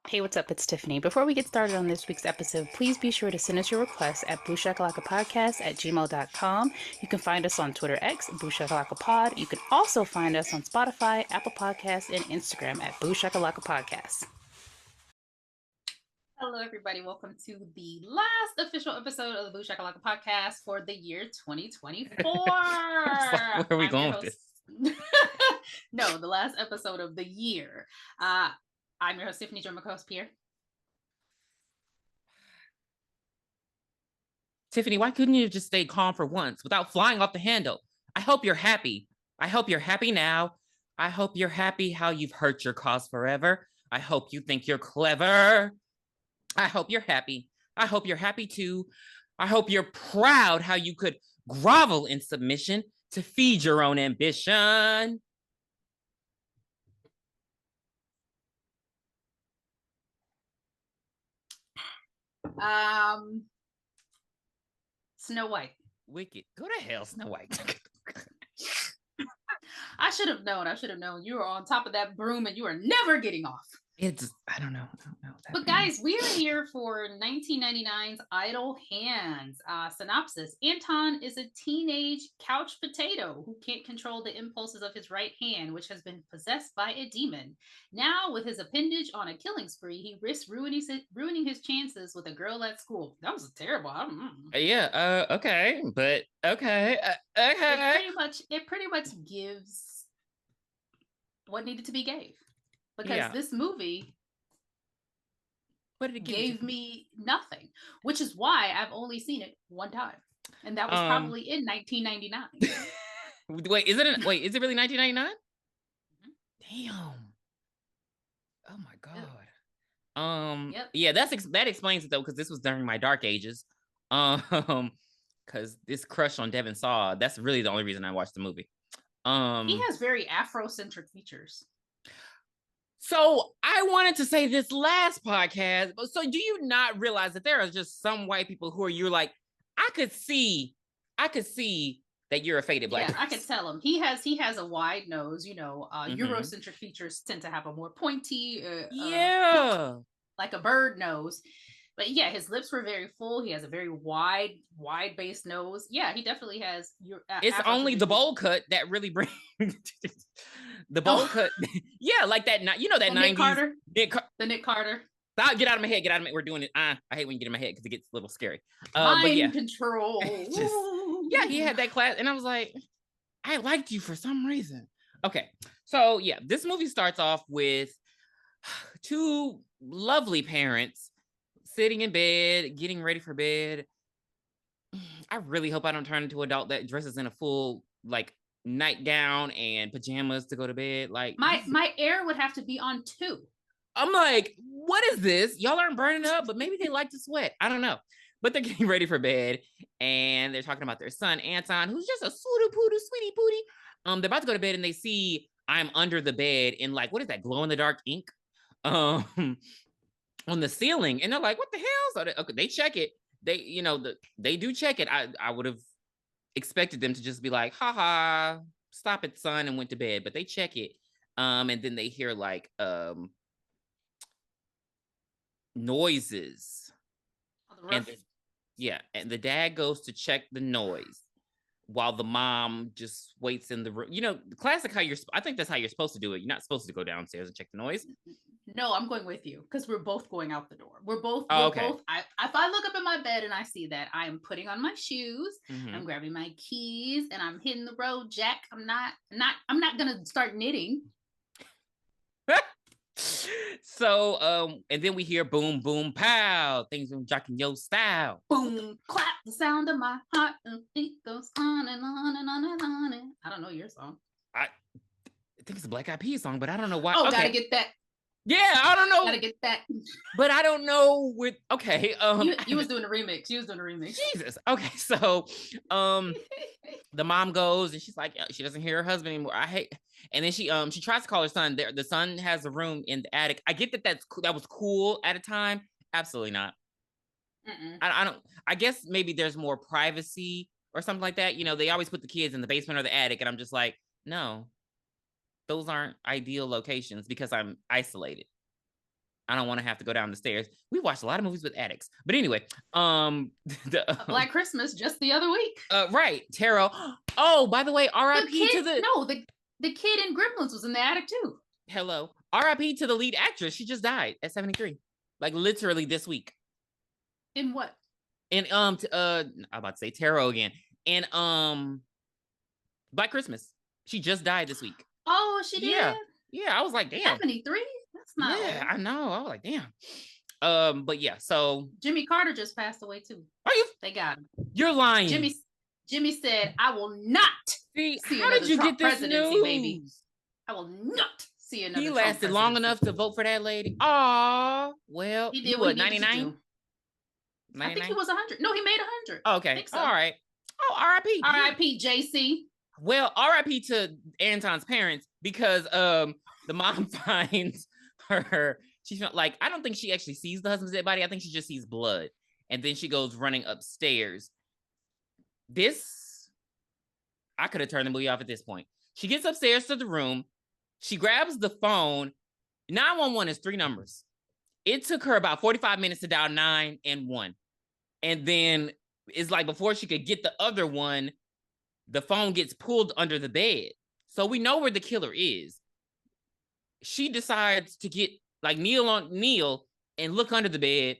Hey, what's up? It's Tiffany. Before we get started on this week's episode, please be sure to send us your requests at booshakalakapodcast@gmail.com. You can find us on Twitter X, BlueShakalakapod. You can also find us on Spotify, Apple Podcasts, and Instagram at BooShakalakapodcast. Hello, everybody. Welcome to the last official episode of the Booshakalaka podcast for the year 2024. Where are we going with this? No, the last episode of the year. I'm your host, Tiffany, joined my co-host, Pierre. Tiffany, why couldn't you have just stayed calm for once without flying off the handle? I hope you're happy. I hope you're happy now. I hope you're happy how you've hurt your cause forever. I hope you think you're clever. I hope you're happy. I hope you're happy too. I hope you're proud how you could grovel in submission to feed your own ambition. Snow White. Wicked. Go to hell, Snow White. I should have known. You were on top of that broom and you are never getting off. I don't know. But guys, we are here for 1999's Idle Hands. Synopsis. Anton is a teenage couch potato who can't control the impulses of his right hand, which has been possessed by a demon. Now, with his appendage on a killing spree, he risks ruining his chances with a girl at school. That was terrible. I don't know. Yeah, okay. But okay. Okay. It pretty much gives what needed to be gave. Because this movie gave me nothing, which is why I've only seen it one time, and that was probably in 1999. Wait, is it really 1999? Mm-hmm. Damn. Oh my god. Yep. Yeah, that explains it though, because this was during my dark ages. Because this crush on Devin Saw, that's really the only reason I watched the movie. He has very Afrocentric features. So I wanted to say this last podcast, so do you not realize that there are just some white people who you're like, I could see that you're a faded black person. I could tell him. He has a wide nose, Eurocentric features tend to have a more pointy, like a bird nose. But yeah, his lips were very full. He has a very wide base nose. Yeah, he definitely has. It's only the bowl cut that really brings the bowl cut. Yeah, like that. That 90s. Nick Carter. The Nick Carter. Get out of my head. Get out of my. We're doing it. I hate when you get in my head because it gets a little scary. Mind control. Yeah, he had that class, and I was like, I liked you for some reason. Okay, so yeah, this movie starts off with two lovely parents sitting in bed, getting ready for bed. I really hope I don't turn into an adult that dresses in a full nightgown and pajamas to go to bed. Like my air would have to be on too. I'm like, what is this? Y'all aren't burning up, but maybe they like to sweat. I don't know. But they're getting ready for bed and they're talking about their son, Anton, who's just a sweetie pootie. They're about to go to bed and they see I'm under the bed in what is that, glow in the dark ink? On the ceiling, and they're like, what the hell? So they check it. They do check it. I would have expected them to just be like, haha, stop it, son, and went to bed. But they check it. And then they hear noises. And the dad goes to check the noise while the mom just waits in the room. Classic I think that's how you're supposed to do it. You're not supposed to go downstairs and check the noise. No, I'm going with you because we're both going out the door. We're both. Okay. If I look up in my bed and I see that, I am putting on my shoes. Mm-hmm. I'm grabbing my keys and I'm hitting the road, Jack. I'm not gonna start knitting. So, and then we hear boom, boom, pow. Things from jocking your style. Boom, clap, the sound of my heart, and it goes on and on and on and on. I don't know your song. I think it's a Black Eyed Peas song, but I don't know why. Oh, okay. Gotta get that. Yeah, I don't know. Gotta get that. But I don't know with you was doing a remix. She was doing a remix. Jesus. Okay, so the mom goes and she's like, she doesn't hear her husband anymore. And then she tries to call her son. The son has a room in the attic. I get that that was cool at a time. Absolutely not. I don't. I guess maybe there's more privacy or something like that. They always put the kids in the basement or the attic, and I'm just like, no. Those aren't ideal locations because I'm isolated. I don't want to have to go down the stairs. We watched a lot of movies with addicts. But anyway, Black Christmas just the other week. Right. Tarot. Oh, by the way, R.I.P. to the... No, the kid in Gremlins was in the attic too. Hello. R.I.P. to the lead actress. She just died at 73. Like literally this week. In what? And I'm about to say Tarot again. And Black Christmas. She just died this week. Oh, she did? Yeah, I was like, damn. 73? That's not old. I know. I was like, damn. But yeah, so Jimmy Carter just passed away too. Are you? They got him. You're lying. Jimmy said, I will not see how did you Trump get this presidency, news? Baby. I will not see another He Trump lasted long enough to vote for that lady. Aw, well, he did what, 99? I think he was 100. No, he made 100. Okay, so. All right. Oh, R.I.P. R.I.P. JC. Well, R.I.P. to Anton's parents because the mom finds her. She's like, I don't think she actually sees the husband's dead body. I think she just sees blood, and then she goes running upstairs. I could have turned the movie off at this point. She gets upstairs to the room. She grabs the phone. 911 is 3 numbers. It took her about 45 minutes to dial 9 and 1. And then it's like before she could get the other one, the phone gets pulled under the bed. So we know where the killer is. She decides to get like kneel and look under the bed.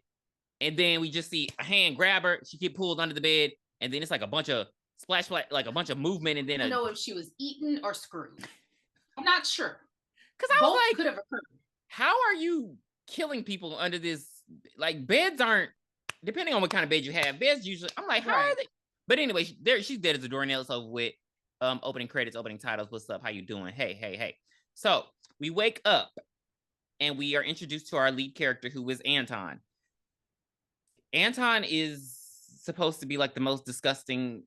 And then we just see a hand grab her. She get pulled under the bed. And then it's like a bunch of splash, like a bunch of movement. And then I don't know if she was eaten or screwed. I'm not sure. Because I was like, could have occurred. How are you killing people under this? Like beds aren't, depending on what kind of bed you have, beds usually, I'm like, how are they? But anyway, she's dead as a doornail. It's over with. Opening credits, opening titles. What's up? How you doing? Hey. So we wake up and we are introduced to our lead character, who is Anton. Anton is supposed to be like the most disgusting.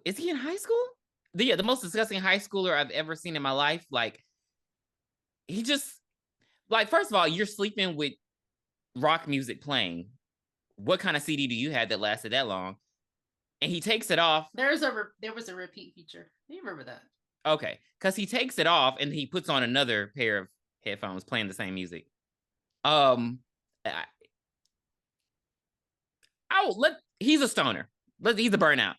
Is he in high school? The most disgusting high schooler I've ever seen in my life. Like, he just, like, first of all, you're sleeping with rock music playing. What kind of CD do you have that lasted that long? And he takes it off. There was a repeat feature. Do you remember that? Okay, because he takes it off and he puts on another pair of headphones playing the same music. He's a stoner. He's a burnout.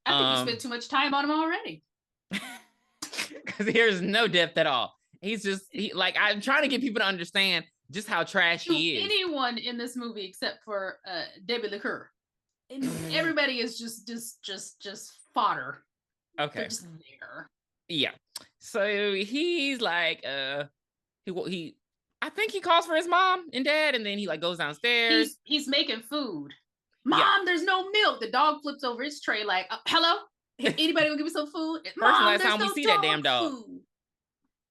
I think you spent too much time on him already. Because there's no depth at all. He's just I'm trying to get people to understand just how trash he is. Anyone in this movie except for Debbie Liqueur. And everybody is just fodder. Okay. They're just there. Yeah. So he's like, he I think he calls for his mom and dad, and then he like goes downstairs. He's making food. Mom, there's no milk. The dog flips over his tray like, hello? Anybody will give me some food? Mom, last time we see that damn dog. Food.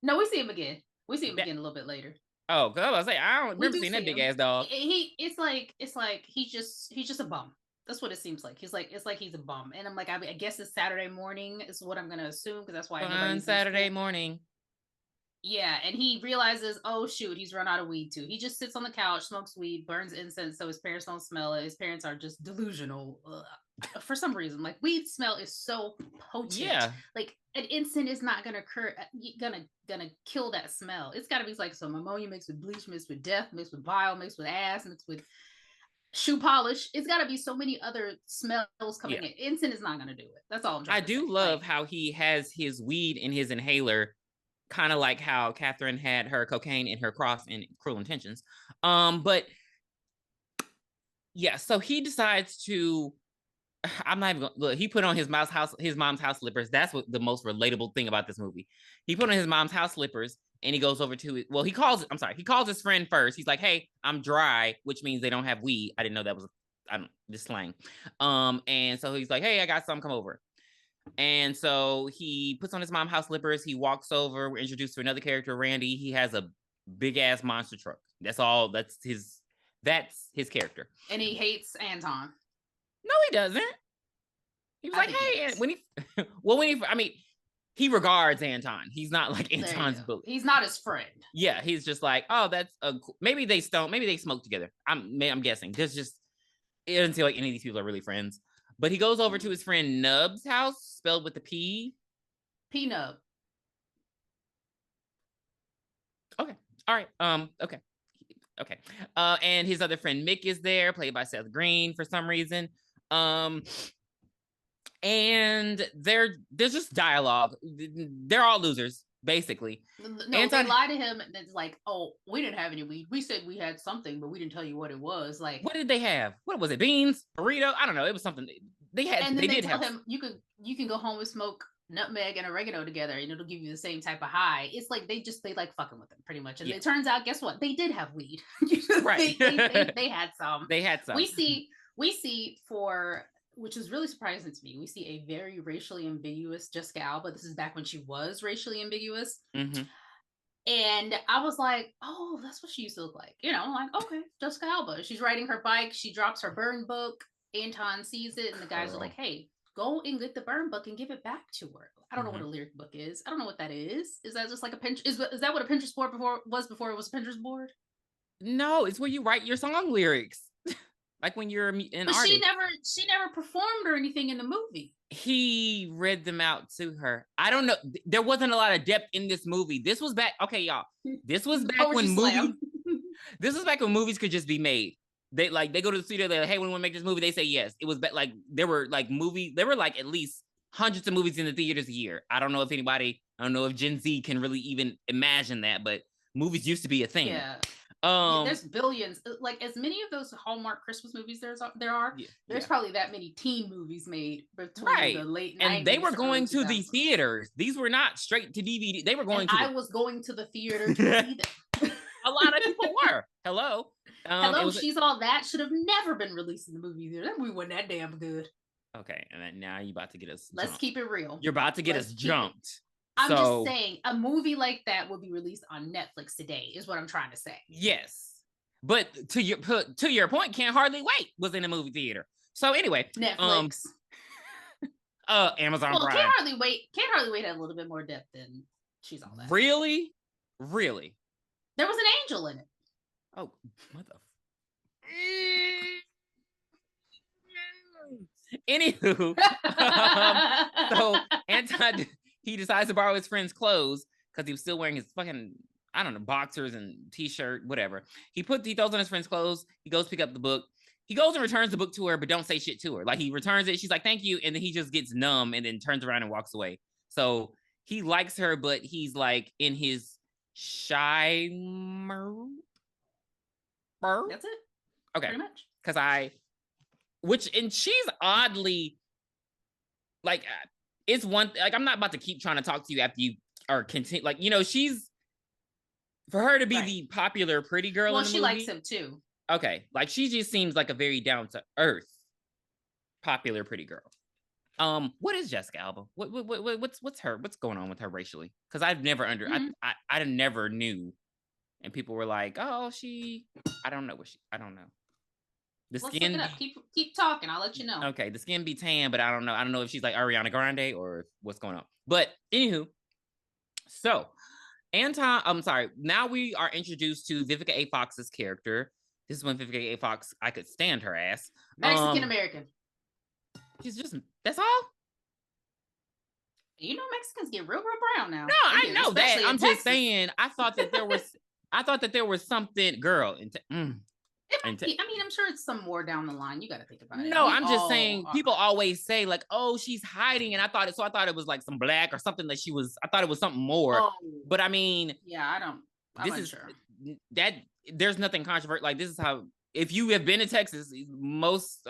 No, we see him again. We see him again a little bit later. Oh, because I was like, I don't remember seeing that big ass dog. It's like he's just a bum. That's what it seems like. It's like he's a bum. And I'm like, I guess it's Saturday morning is what I'm gonna assume, because that's why on Saturday morning. Yeah, and he realizes, oh shoot, he's run out of weed too. He just sits on the couch, smokes weed, burns incense so his parents don't smell it. His parents are just delusional for some reason. Like, weed smell is so potent. Yeah, like an incense is not gonna gonna kill that smell. It's got to be like some ammonia mixed with bleach, mixed with death, mixed with bile, mixed with ass, mixed with shoe polish. It's got to be so many other smells coming in. Incense is not gonna do it. That's all I'm trying to say. I do love how he has his weed in his inhaler. Kind of like how Catherine had her cocaine in her cross in Cruel Intentions. But yeah, so he decides to, I'm not even gonna, look, he put on his mom's house slippers. That's what the most relatable thing about this movie. He put on his mom's house slippers and he goes over to it. Well, he calls his friend first. He's like, hey, I'm dry, which means they don't have weed. I didn't know that was this slang. And so he's like, hey, I got some, come over. And so he puts on his mom's house slippers. He walks over. We're introduced to another character, Randy. He has a big ass monster truck. That's all. That's his character. And he hates Anton. No, he doesn't. He was like, hey, he regards Anton. He's not like Anton's bully. He's not his friend. Yeah, he's just like, oh, that's maybe they smoke together. I'm guessing. It doesn't seem like any of these people are really friends. But he goes over to his friend Nub's house, spelled with the P. P-Nub. Okay. All right. Okay. Okay. And his other friend Mick is there, played by Seth Green for some reason. And there's just dialogue. They're all losers, basically. No, Anton, they lie to him. And it's like, oh, we didn't have any weed. We said we had something, but we didn't tell you what it was. Like, what did they have? What was it? Beans? Burrito? I don't know. It was something they had. And then they did tell have him you can go home and smoke nutmeg and oregano together, and it'll give you the same type of high. It's like they like fucking with him pretty much. And it turns out, guess what? They did have weed. Right. they had some. They had some. We see for, which is really surprising to me, we see a very racially ambiguous Jessica Alba. This is back when she was racially ambiguous. Mm-hmm. And I was like, oh, that's what she used to look like. You know, like, okay, Jessica Alba. She's riding her bike. She drops her burn book. Anton sees it, and the guys are like, hey, go and get the burn book and give it back to her. I don't know what a lyric book is. I don't know what that is. Is that just like a Pinterest? Is that what a Pinterest board was before it was a Pinterest board? No, it's where you write your song lyrics. Like when you're an artist. She never performed or anything in the movie. He read them out to her. I don't know. There wasn't a lot of depth in this movie. This was back. Okay, y'all. This was back when movies. This was back when movies could just be made. They go to the studio. They're like, hey, we want to make this movie. They say yes. It was like there were like at least hundreds of movies in the theaters a year. I don't know if Gen Z can really even imagine that, but movies used to be a thing. Yeah. There's billions. Like as many of those Hallmark Christmas movies there's probably that many teen movies made between the late 90s. And they were going to the theaters. These were not straight to DVD. They were going I was going to the theater to see them. A lot of people were. Hello. She's All That should have never been released in the movie theater. That movie wasn't that damn good. Okay, and then now you're about to get us. Let's keep it real. You're about to get us jumped. I'm just saying, a movie like that will be released on Netflix today, is what I'm trying to say. Yes, but to your point, Can't Hardly Wait was in a movie theater. So anyway, Netflix, Amazon Prime. Can't Hardly Wait had a little bit more depth than She's All That. Really? There was an angel in it. Oh, what the? Anywho, so Anton, he decides to borrow his friend's clothes because he was still wearing his fucking, I don't know, boxers and t-shirt, whatever. He throws on his friend's clothes. He goes pick up the book. He goes and returns the book to her, but don't say shit to her. Like he returns it. She's like, thank you. And then he just gets numb and then turns around and walks away. So he likes her, but he's like in his shy mode. That's it. Okay. Pretty much. And she's oddly like, it's one, like, I'm not about to keep trying to talk to you after you are continue. Like, you know, she's, for her to be the popular pretty girl in the movie. Well, she likes him too. Okay. Like, she just seems like a very down to earth popular pretty girl. What is Jessica Alba? What's going on with her racially? Because I've never I never knew. And people were like, oh, I don't know. Let's look it up. Keep talking. I'll let you know. Okay, the skin be tan, but I don't know. I don't know if she's like Ariana Grande or what's going on. But anywho, so now we are introduced to Vivica A. Fox's character. This is when Vivica A. Fox, I could stand her ass. Mexican American. She's just, that's all? You know, Mexicans get real brown now. No, I know that. I'm just saying, I thought that there was something, girl. I mean, I'm sure it's some more down the line. You got to think about it. No, I'm just saying, people always say like, oh, she's hiding. And I thought it was like some black or something that she was, I thought it was something more. Oh, but I mean. Yeah, I'm not sure. There's nothing controversial. Like, this is how, if you have been to Texas, most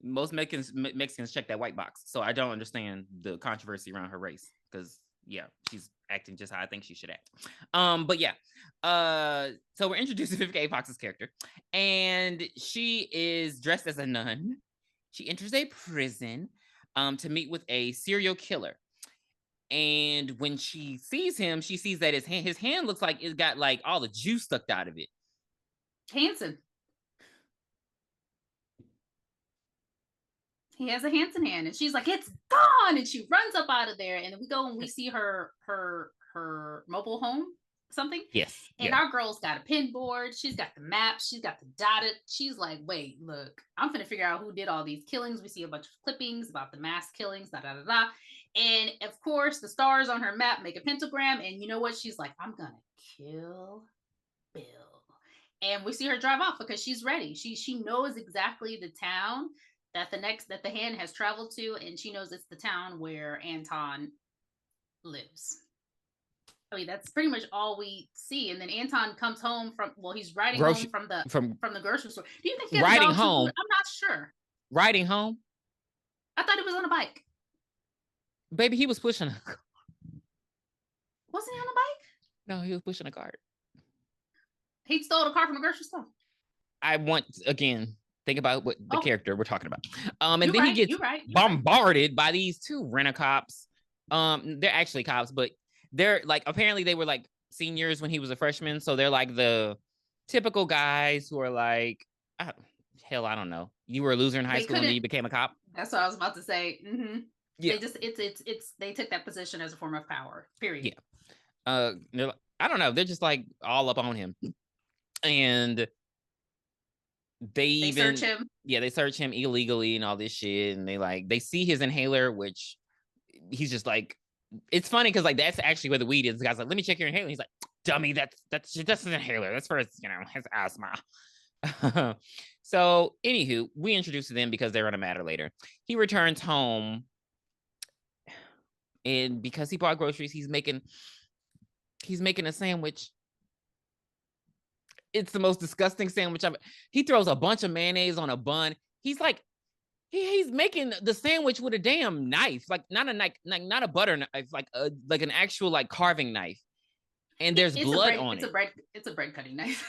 Mexicans check that white box. So I don't understand the controversy around her race. Because, yeah, she's acting just how I think she should act. But yeah. So we're introduced to Vivica A. Fox's character, and she is dressed as a nun. She enters a prison to meet with a serial killer. And when she sees him, she sees that his hand looks like it's got like all the juice sucked out of it. Hanson. He has a Hanson hand, and she's like, "It's gone!" And she runs up out of there, and we go and we see her mobile home. Something. Yes. And our girl's got a pin board. She's got the map. She's got the dotted. She's like, wait, look, I'm gonna figure out who did all these killings. We see a bunch of clippings about the mass killings, And of course, the stars on her map make a pentagram. And you know what? She's like, I'm gonna kill Bill. And we see her drive off because she's ready. She knows exactly the town that the hand has traveled to, and she knows it's the town where Anton lives. I mean, that's pretty much all we see. And then Anton comes home he's riding home from the grocery store. Do you think he has riding dog home? Food? I'm not sure. Riding home? I thought it was on a bike. Baby, he was pushing a car. Wasn't he on a bike? No, he was pushing a cart. He stole a car from the grocery store. I want, again, think about what the character we're talking about. And you're then right, he gets bombarded by these two rent-a-cops. They're actually cops, but they're like, apparently they were like seniors when he was a freshman. So they're like the typical guys who are like, hell, I don't know. You were a loser in high school and then you became a cop. That's what I was about to say. Mm-hmm. Yeah. They took that position as a form of power, period. Yeah. I don't know. They're just like all up on him. And they search him. Yeah, they search him illegally and all this shit. And they see his inhaler, which he's just like, it's funny because like that's actually where the weed is. The guy's like, let me check your inhaler. He's like, dummy, that's an inhaler. That's for his, his asthma. So anywho, we introduce them because they're on a matter later. He returns home, and because he bought groceries, he's making a sandwich. It's the most disgusting sandwich ever. He throws a bunch of mayonnaise on a bun. He's like, he's making the sandwich with a damn knife, like not a knife, like not a butter knife, like an actual like carving knife. And there's blood on it. It's a bread cutting knife.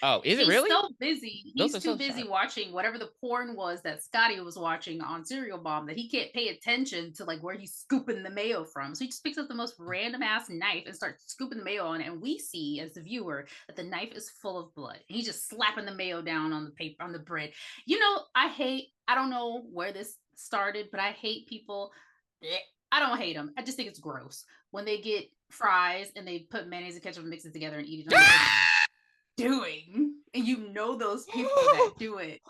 Oh, is it really? He's so busy. He's too busy watching whatever the porn was that Scotty was watching on Serial Bomb that he can't pay attention to like where he's scooping the mayo from. So he just picks up the most random ass knife and starts scooping the mayo on it. And we see as the viewer that the knife is full of blood. And he's just slapping the mayo down on the paper, on the bread. I don't know where this started, but I hate people. I don't hate them. I just think it's gross when they get fries and they put mayonnaise and ketchup and mix it together and eat it. Doing, and those people that do it.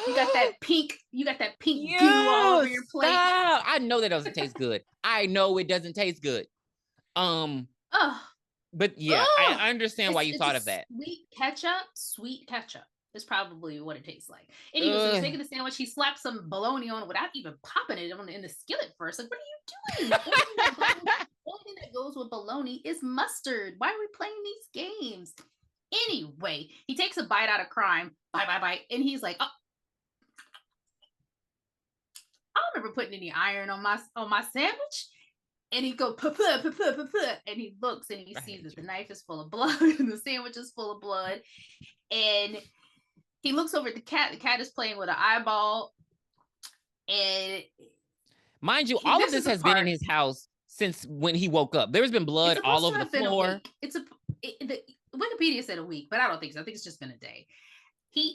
You got that pink goo all over your plate. I know that doesn't taste good. I know it doesn't taste good. But yeah, I understand why you thought of that. Sweet ketchup is probably what it tastes like. Anyway, so he's making the sandwich. He slaps some bologna on it without even popping it in the skillet first. Like, what are you doing? The only thing that goes with bologna is mustard. Why are we playing these games? Anyway, he takes a bite out of crime. Bite. And he's like, oh, I don't remember putting any iron on my sandwich. And he goes, puh, and he looks and he sees that the knife is full of blood and the sandwich is full of blood. And he looks over at the cat. The cat is playing with an eyeball. And mind you, all of this has been in his house since when he woke up. There's been blood all over the floor. Wikipedia said a week, but I don't think so. I think it's just been a day. This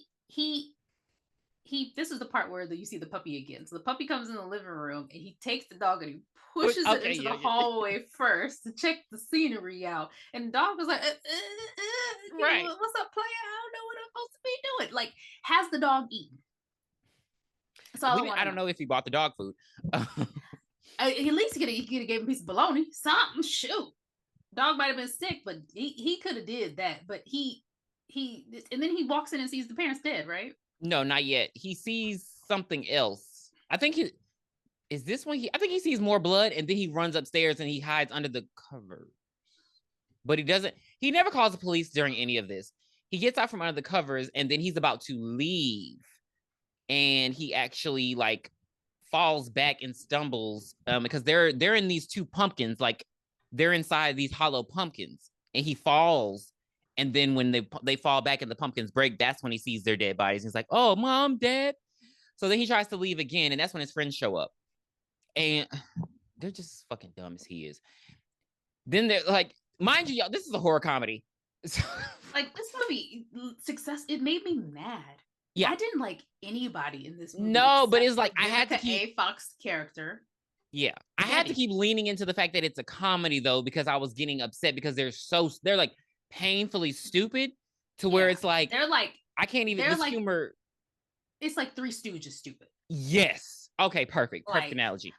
is the part where you see the puppy again. So the puppy comes in the living room and he takes the dog and he pushes it into the hallway first to check the scenery out. And the dog was like, right. What's up, player? I don't know what I'm supposed to be doing. Like, has the dog eaten? I don't know if he bought the dog food. At least he could have gave him a piece of bologna. Something, shoot. Dog might have been sick, but he could have did that. But and then he walks in and sees the parents dead, right? No, not yet. He sees something else. I think I think he sees more blood and then he runs upstairs and he hides under the covers. But he never calls the police during any of this. He gets out from under the covers and then he's about to leave. And he actually like falls back and stumbles because they're in these two pumpkins, like they're inside these hollow pumpkins, and he falls. And then when they fall back and the pumpkins break, that's when he sees their dead bodies. He's like, oh, Mom, Dad. So then he tries to leave again, and that's when his friends show up. And they're just fucking dumb as he is. Then they're like, mind you, y'all, this is a horror comedy. Like, this movie, it made me mad. Yeah. I didn't like anybody in this movie. No, but it's like I had to keep A. Fox character. Yeah. I had to keep leaning into the fact that it's a comedy, though, because I was getting upset because they're like painfully stupid to where it's like they're like I can't even this like, humor. It's like Three Stooges stupid. Yes. Okay, perfect. Perfect analogy.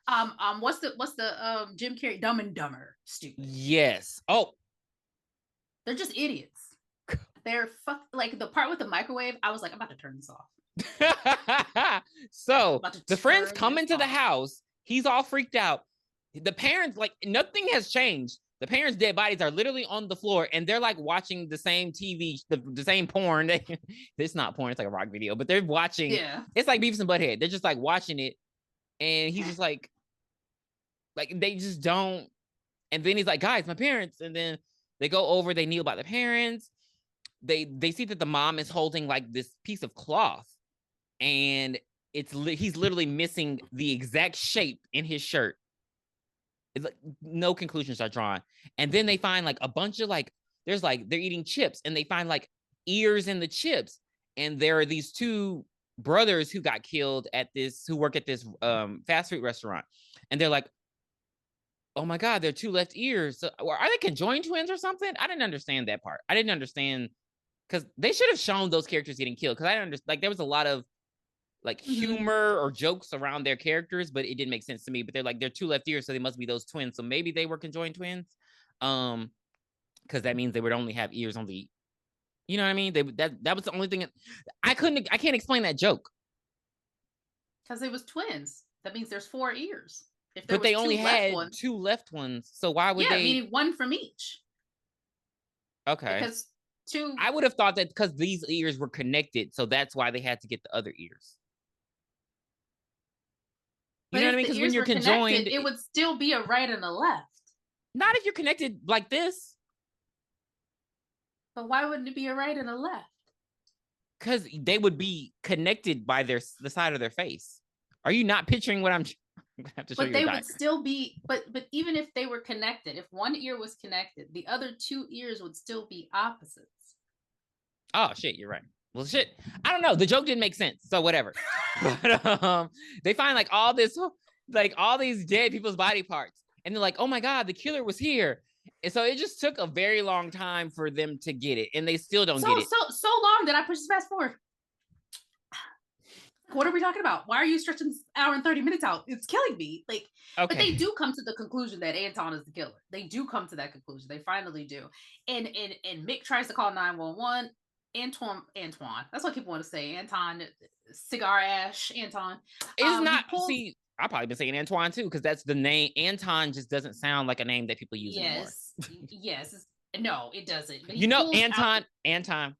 What's the Jim Carrey Dumb and Dumber stupid? Yes. Oh. They're just idiots. They're like the part with the microwave. I was like, I'm about to turn this off. So the friends come into the house. He's all freaked out. The parents, like, nothing has changed. The parents' dead bodies are literally on the floor, and they're like watching the same TV, the same porn. It's not porn; it's like a rock video. But they're watching. Yeah, it's like Beavis and Butthead. They're just like watching it, and he's just like they just don't. And then he's like, "Guys, my parents." And then they go over. They kneel by the parents. They see that the mom is holding like this piece of cloth, and he's literally missing the exact shape in his shirt. It's like no conclusions are drawn. And then they find like a bunch of like they're eating chips, and they find like ears in the chips. And there are these two brothers who got killed who work at this fast food restaurant, and they're like, oh my God, there are two left ears. So, are they conjoined twins or something? I didn't understand that part. I didn't understand, because they should have shown those characters getting killed, because I don't understand. Like, there was a lot of like humor or jokes around their characters, but it didn't make sense to me. But they're two left ears, so they must be those twins. So maybe they were conjoined twins, because that means they would only have ears on the, you know what I mean? That was the only thing I can't explain that joke. Because it was twins. That means there's 4 ears. But they only had 2 left ones, so why would they? Meaning 1 from each. Okay. Because 2. I would have thought that because these ears were connected, so that's why they had to get the other ears. You know what I mean? Because when you're conjoined, it would still be a right and a left. Not if you're connected like this. But why wouldn't it be a right and a left? Because they would be connected by the side of their face. Are you not picturing what I'm? I have to show you. But they would still be. But even if they were connected, if one ear was connected, the other 2 ears would still be opposites. Oh shit, you're right. Well, shit, I don't know. The joke didn't make sense, so whatever. But they find like all these dead people's body parts, and they're like, "Oh my God, the killer was here!" And so it just took a very long time for them to get it, and they still don't get it. So long that I pushed fast forward. What are we talking about? Why are you stretching this hour and 30 minutes out? It's killing me. Like, okay. But they do come to the conclusion that Anton is the killer. They do come to that conclusion. They finally do. And Mick tries to call 911. Antoine. That's what people want to say. Anton, cigar ash. Anton. It's not. See, I've probably been saying Antoine too, because that's the name. Anton just doesn't sound like a name that people use anymore. Yes. No, it doesn't. But Anton.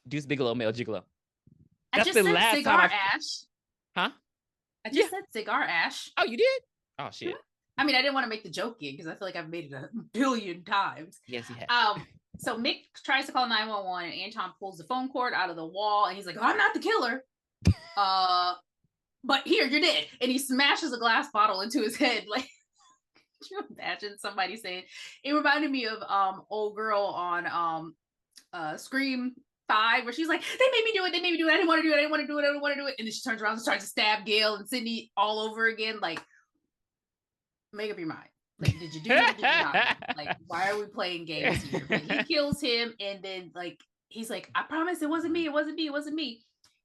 Deuce Bigelow, male gigolo. That's I just said cigar ash. Huh? I just said cigar ash. Oh, you did? Oh shit. I mean, I didn't want to make the joke again because I feel like I've made it a billion times. Yes, you have. So Mick tries to call 911, and Anton pulls the phone cord out of the wall, and he's like, "Oh, I'm not the killer." But here, you're dead. And he smashes a glass bottle into his head. Like, could you imagine somebody saying? It reminded me of old girl on Scream 5, where she's like, they made me do it. I didn't want to do it. And then she turns around and starts to stab Gail and Sydney all over again. Like, make up your mind. Like, did you do it? Did you not? Like, why are we playing games here? But he kills him, and then like he's like, I promise it wasn't me.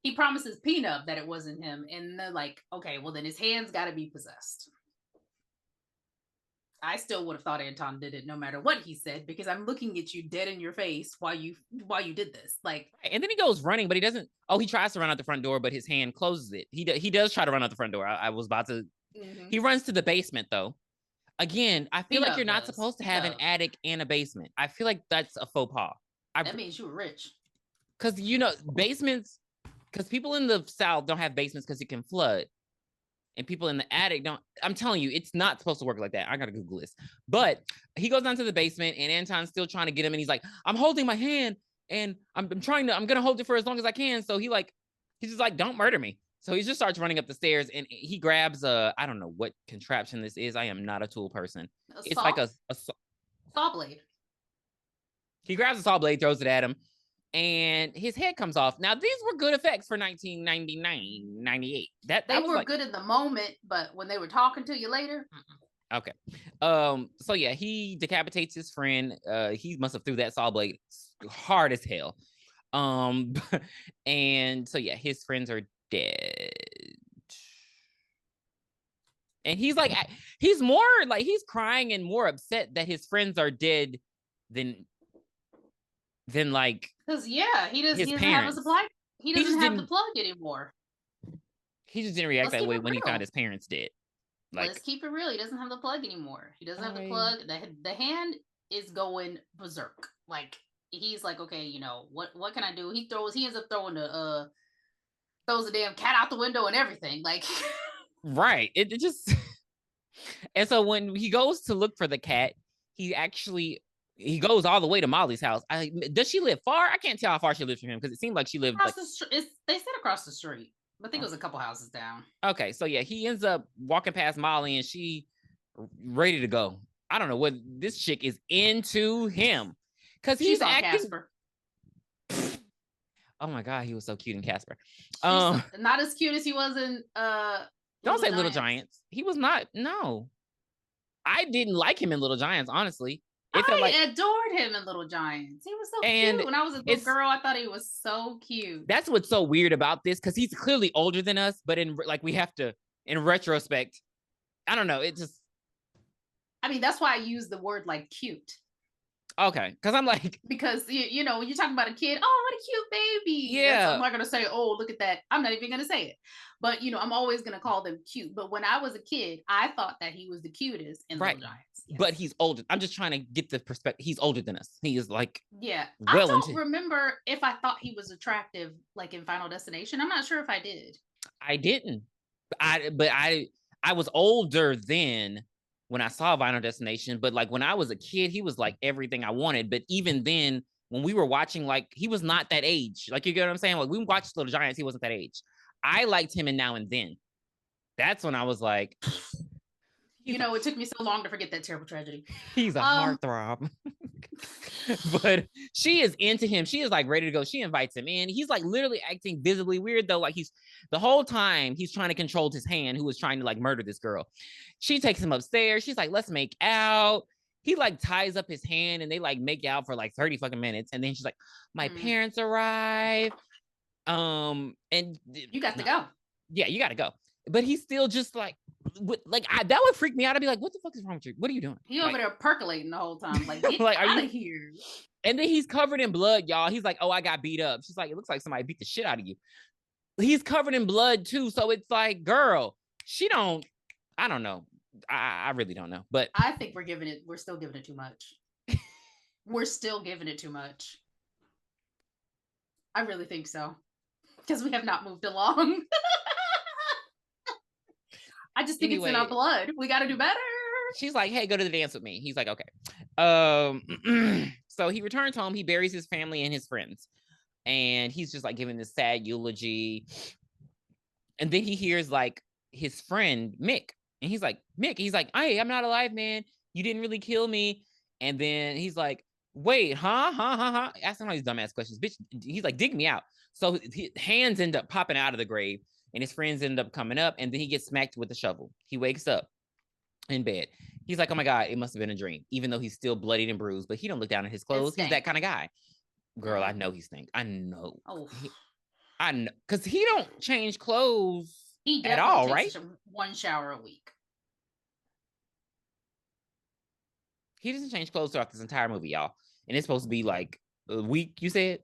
He promises Peanut that it wasn't him, and they're like, okay, well then his hands got to be possessed. I still would have thought Anton did it no matter what he said, because I'm looking at you dead in your face while you did this. Like, and then he goes running, but he doesn't. Oh, he tries to run out the front door, but his hand closes it. He does try to run out the front door. I was about to. Mm-hmm. He runs to the basement though. Again, I feel like you're not supposed to have an attic and a basement. I feel like that's a faux pas. That means you were rich. Because basements. Because people in the South don't have basements because it can flood. And people in the attic don't. I'm telling you, it's not supposed to work like that. I gotta Google this. But he goes down to the basement, and Anton's still trying to get him, and he's like, "I'm holding my hand, and I'm gonna hold it for as long as I can." So he's just like, "Don't murder me." So he just starts running up the stairs, and he grabs I don't know what contraption this is. I am not a tool person. It's like a saw blade. He grabs a saw blade, throws it at him, and his head comes off. Now, these were good effects for 1999, 98. They were good in the moment, but when they were talking to you later. Okay. So yeah, he decapitates his friend. He must have threw that saw blade hard as hell. And so yeah, his friends are dead. And he's like, he's more like, he's crying and more upset that his friends are dead than than like because he his doesn't have a parents. supply. He doesn't have the Didn't. plug anymore. He just didn't react Let's that keep way it when he found real. his parents dead. Like, Let's keep it real. He doesn't have the plug anymore. He doesn't have the plug. The hand is going berserk. Like he's like, okay, you know what can I do? He ends up throwing throws the damn cat out the window and everything. Like right. It just and so when he goes to look for the cat, he goes all the way to Molly's house. Does she live far? I can't tell how far she lives from him because it seemed like she lived like they said across the street. I think it was a couple houses down. Okay, so yeah, he ends up walking past Molly and she ready to go. I don't know what this chick is into him because he's acting. Casper. Oh my god, he was so cute in Casper. Not as cute as he was in Don't say Little Giants. He was not. No, I didn't like him in Little Giants. Honestly, I adored him in Little Giants. He was so cute. When I was a little girl, I thought he was so cute. That's what's so weird about this because he's clearly older than us, but we have to, in retrospect, I don't know. It just. I mean, that's why I use the word like cute. Okay, because I'm like, because you know when you're talking about a kid, oh, what a cute baby. Yeah, I'm not gonna say, oh, look at that. I'm not even gonna say it. But you know, I'm always gonna call them cute. But when I was a kid, I thought that he was the cutest in Little Giants. Yes. But he's older. I'm just trying to get the perspective. He's older than us. He is like I don't remember if I thought he was attractive like in Final Destination. I'm not sure if I did. I didn't. I was older then when I saw Final Destination, but like when I was a kid, he was like everything I wanted. But even then, when we were watching, like he was not that age. Like you get what I'm saying? Like we watched Little Giants, he wasn't that age. I liked him in Now and Then. That's when I was like, you know, it took me so long to forget that terrible tragedy. He's a heartthrob. But she is into him. She is like ready to go. She invites him in. He's like literally acting visibly weird though. Like he's the whole time he's trying to control his hand, who was trying to like murder this girl. She takes him upstairs. She's like, let's make out. He like ties up his hand and they like make out for like 30 fucking minutes. And then she's like, my parents arrive. And you got to go. Yeah, you got to go. But he's still just like that would freak me out. I'd be like, what the fuck is wrong with you? What are you doing? He over there percolating the whole time. Like, get out of here. And then he's covered in blood, y'all. He's like, oh, I got beat up. She's like, it looks like somebody beat the shit out of you. He's covered in blood too. So it's like, girl, I don't know. I really don't know. But I think we're still giving it too much. We're still giving it too much. I really think so. Because we have not moved along. I just think it's in our blood. We got to do better. She's like, hey, go to the dance with me. He's like, okay. So he returns home. He buries his family and his friends. And he's just like giving this sad eulogy. And then he hears like his friend, Mick. And he's like, Mick, he's like, hey, I'm not alive, man. You didn't really kill me. And then he's like, wait, huh? Asking all these dumbass questions. Bitch, he's like, dig me out. So his hands end up popping out of the grave. And his friends end up coming up, and then he gets smacked with a shovel. He wakes up in bed. He's like, oh my God, it must have been a dream, even though he's still bloodied and bruised, but he don't look down at his clothes. He's that kind of guy. Girl, I know he stink. I know. Oh. I know. Because he don't change clothes at all, right? One shower a week. He doesn't change clothes throughout this entire movie, y'all. And it's supposed to be like a week, you said?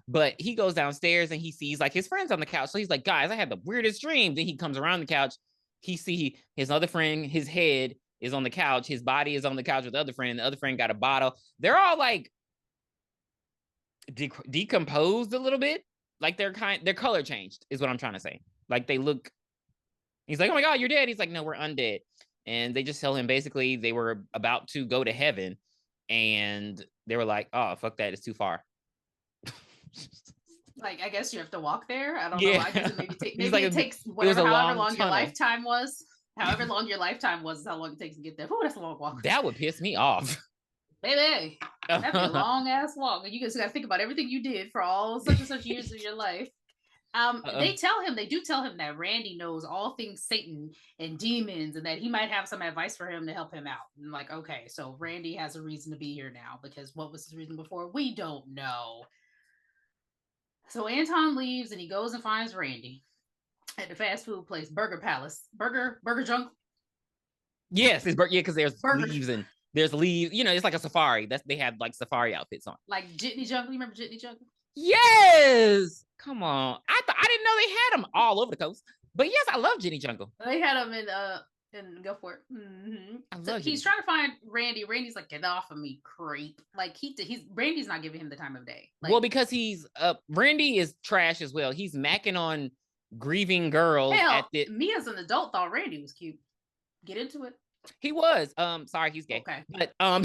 But he goes downstairs and he sees like his friends on the couch. So he's like, guys, I had the weirdest dream. Then he comes around the couch. He see his other friend, his head is on the couch. His body is on the couch with the other friend. The other friend got a bottle. They're all like decomposed a little bit. Like their color changed is what I'm trying to say. Like they look, he's like, oh my God, you're dead. He's like, no, we're undead. And they just tell him basically they were about to go to heaven. And they were like, oh, fuck that. It's too far. Like, I guess you have to walk there. I don't know. I guess it takes however long your lifetime was. However long your lifetime was is how long it takes to get there. Ooh, that's a long walk. That would piss me off. Baby, that'd be a long ass walk. You just got to think about everything you did for all such and such years of your life. They do tell him that Randy knows all things Satan and demons and that he might have some advice for him to help him out. And like, okay, so Randy has a reason to be here now because what was his reason before? We don't know. So Anton leaves and he goes and finds Randy at the fast food place, Burger Palace. Burger Junk. Yes, it's because there's leaves and There's leaves, it's like a safari. They have like safari outfits on. Like Jitney Jungle. You remember Jitney Jungle? Yes. Come on. I didn't know they had them all over the coast. But yes, I love Jitney Jungle. They had them in go for it. Mm-hmm. So he's trying to find Randy. Randy's like, get off of me, creep. Like Randy's not giving him the time of day. Like, well, because he's Randy is trash as well. He's macking on grieving girls. Hell, me as an adult thought Randy was cute. Get into it. He was. Sorry, he's gay. Okay. But I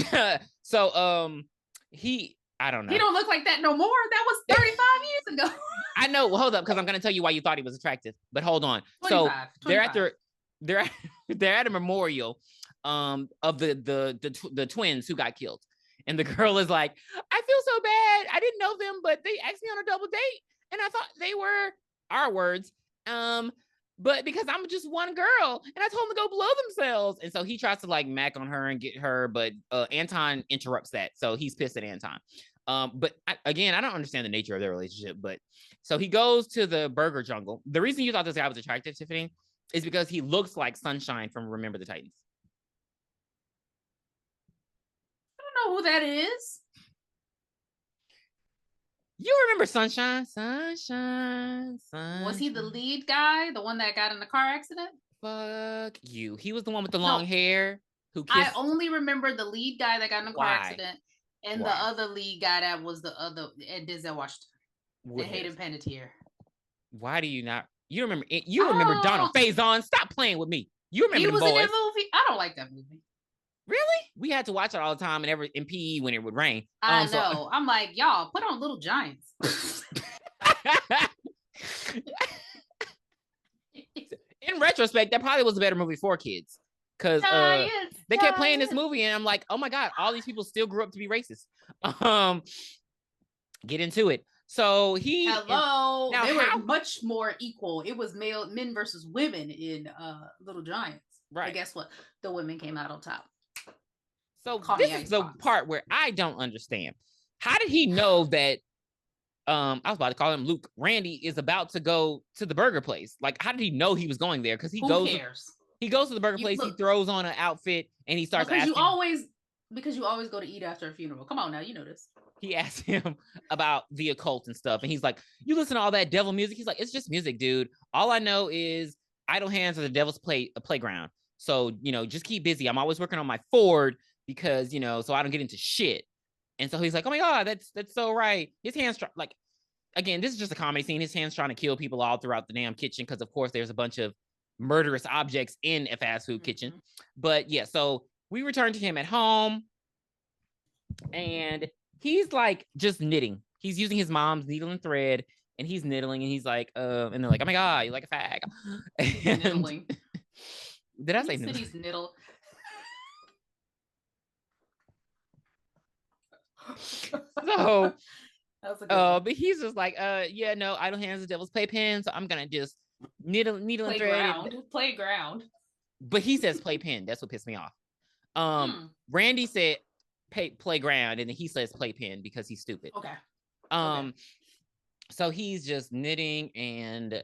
don't know. He don't look like that no more. That was 35 years ago. I know. Well, hold up, because I'm gonna tell you why you thought he was attractive. But hold on. 25. They're at a memorial of the twins who got killed. And the girl is like, I feel so bad. I didn't know them, but they asked me on a double date. And I thought they were our words. But because I'm just one girl and I told them to go blow themselves. And so he tries to like mac on her and get her, but Anton interrupts that. So he's pissed at Anton. But I don't understand the nature of their relationship. But so he goes to the burger jungle. The reason you thought this guy was attractive, Tiffany, is because he looks like Sunshine from Remember the Titans. I don't know who that is. You remember Sunshine? Sunshine. Was he the lead guy? The one that got in the car accident? Fuck you. He was the one with the long hair who kissed. I only remember the lead guy that got in the car accident and the other lead guy that was the other Denzel Washington. The Hayden Panettiere. Why do you not? You remember Donald Faison. Stop playing with me. You remember he was in that movie? I don't like that movie. Really? We had to watch it all the time and in PE when it would rain. I know. I'm like, y'all, put on Little Giants. In retrospect, that probably was a better movie for kids. Because they kept playing this movie and I'm like, oh my God, all these people still grew up to be racist. Get into it. So they were much more equal. It was men versus women in Little Giants. Right. But guess what? The women came out on top. So this is the part where I don't understand. How did he know that I was about to call him Luke. Randy is about to go to the burger place. Like, how did he know he was going there? Because he goes to the burger place, he throws on an outfit and he starts asking. Because you always go to eat after a funeral. Come on now, you know this. He asked him about the occult and stuff. And he's like, you listen to all that devil music? He's like, it's just music, dude. All I know is idle hands are the devil's playground. So, just keep busy. I'm always working on my Ford because, so I don't get into shit. And so he's like, oh my God, that's so right. His hands, again, this is just a comedy scene. His hands trying to kill people all throughout the damn kitchen. Because of course there's a bunch of murderous objects in a fast food kitchen. But yeah, so we return to him at home and he's like just knitting. He's using his mom's needle and thread and he's knitting and he's like, and they're like, oh my God, you like a fag. Niddling. Did I say niddle? He's niddle. So, but he's just like, yeah, no, idle hands, the devil's playpen. So I'm gonna just needle and thread. Playground. But he says playpen. That's what pissed me off. Randy said playground, and then he says playpen because he's stupid. Okay. So he's just knitting, and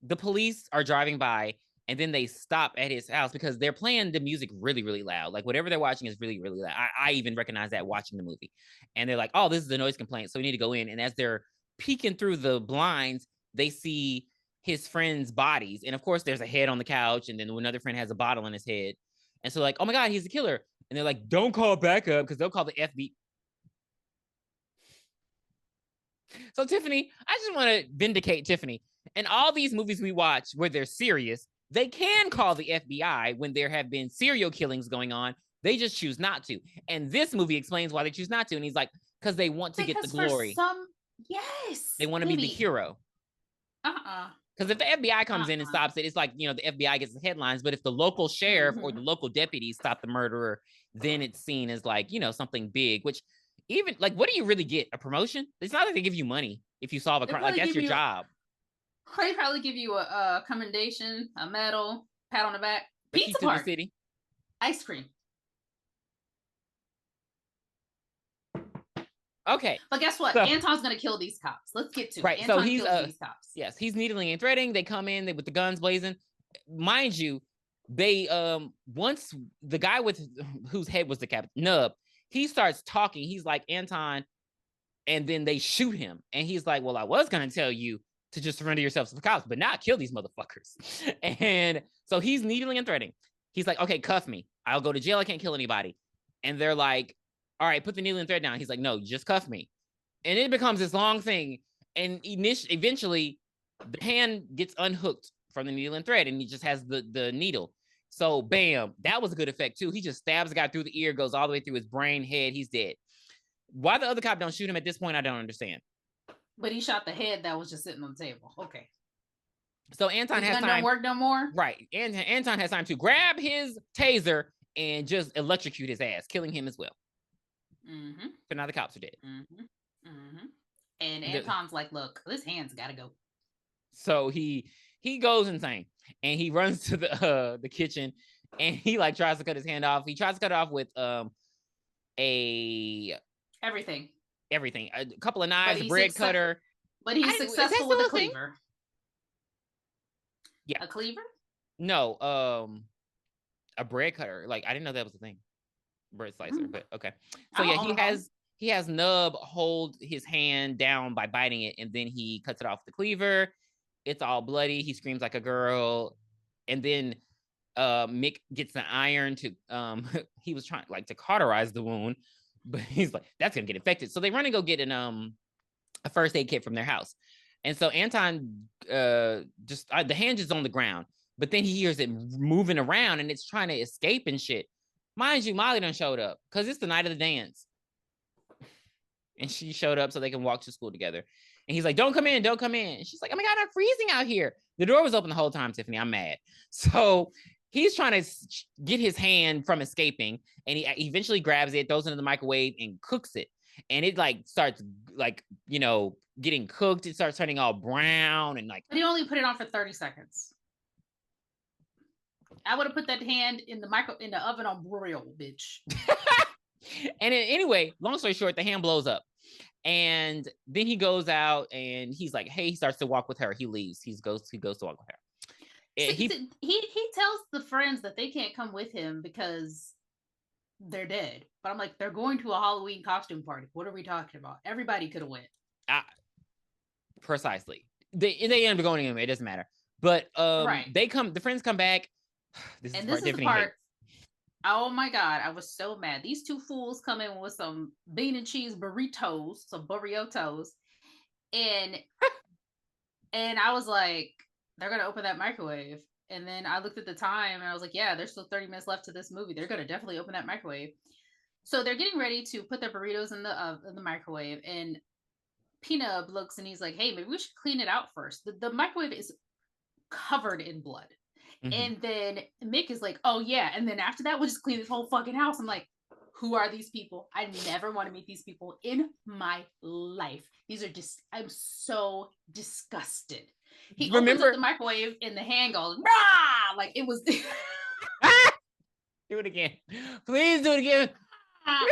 the police are driving by. And then they stop at his house because they're playing the music really, really loud. Like whatever they're watching is really, really loud. I even recognize that watching the movie. And they're like, oh, this is a noise complaint. So we need to go in. And as they're peeking through the blinds, they see his friends' bodies. And of course, there's a head on the couch. And then another friend has a bottle in his head. And so like, oh my God, he's the killer. And they're like, don't call backup because they'll call the FB. So Tiffany, I just want to vindicate Tiffany. In all these movies we watch where they're serious, they can call the FBI when there have been serial killings going on. They just choose not to. And this movie explains why they choose not to. And he's like, because they want to get the glory. Yes. They want to be the hero. Because if the FBI comes in and stops it, it's like, the FBI gets the headlines. But if the local sheriff or the local deputy stop the murderer, then it's seen as like, something big, which even like, what do you really get? A promotion? It's not like they give you money if you solve a crime. Like that's your job. They probably give you a commendation, a medal, pat on the back, pizza party, ice cream. Okay, but guess what? So, Anton's gonna kill these cops. Let's get to it. So he's these cops. Yes, he's needling and threading. They come in with the guns blazing. Mind you, they once the guy with whose head was the captain, Nub, he starts talking. He's like, Anton, and then they shoot him, and he's like, well, I was gonna tell you to just surrender yourself to the cops, but not kill these motherfuckers. And so he's needling and threatening. He's like, okay, cuff me. I'll go to jail. I can't kill anybody. And they're like, all right, put the needle and thread down. He's like, no, just cuff me. And it becomes this long thing. And eventually the hand gets unhooked from the needle and thread, and he just has the needle. So bam, that was a good effect too. He just stabs the guy through the ear, goes all the way through his brain, head. He's dead. Why the other cop don't shoot him at this point, I don't understand. But he shot the head that was just sitting on the table. Okay. So Anton has time. Don't work no more. Right. And Anton has time to grab his taser and just electrocute his ass, killing him as well. Mm-hmm. So now the cops are dead. Mm-hmm. Mm-hmm. And Anton's like, look, this hand's got to go. So he goes insane, and he runs to the kitchen, and he like tries to cut his hand off. He tries to cut it off with everything, a couple of knives, a bread cutter. But he's successful with a cleaver. Yeah, a cleaver. No, a bread cutter. Like I didn't know that was a thing. Bread slicer, but okay. So yeah, he has Nub hold his hand down by biting it, and then he cuts it off the cleaver. It's all bloody. He screams like a girl, and then Mick gets the iron to he was trying like to cauterize the wound, but he's like, that's gonna get infected. So they run and go get a first aid kit from their house. And so Anton the hand is on the ground, but then he hears it moving around and it's trying to escape and shit. Mind you, Molly done showed up because it's the night of the dance. And she showed up so they can walk to school together. And he's like, don't come in. And she's like, oh my God, I'm freezing out here. The door was open the whole time, Tiffany. I'm mad. So he's trying to get his hand from escaping. And he eventually grabs it, throws it in the microwave and cooks it. And it like starts like, getting cooked. It starts turning all brown and like. But he only put it on for 30 seconds. I would have put that hand in the oven on broil, bitch. And anyway, long story short, the hand blows up. And then he goes out and he's like, hey, he starts to walk with her. He leaves. He goes to walk with her. He tells the friends that they can't come with him because they're dead. But I'm like, they're going to a Halloween costume party. What are we talking about? Everybody could have went. Precisely. They end up going anyway. It doesn't matter. But right. The friends come back. This is the part. Oh my God, I was so mad. These two fools come in with some bean and cheese burritos, and I was like, they're gonna open that microwave. And then I looked at the time and I was like, yeah, there's still 30 minutes left to this movie. They're gonna definitely open that microwave. So they're getting ready to put their burritos in the microwave, and Peanut looks and he's like, hey, maybe we should clean it out first. The microwave is covered in blood. Mm-hmm. And then Mick is like, oh yeah. And then after that, we'll just clean this whole fucking house. I'm like, who are these people? I never want to meet these people in my life. These are just, I'm so disgusted. He opens up the microwave and the hand goes, rah! Like it was. Do it again. Please do it again.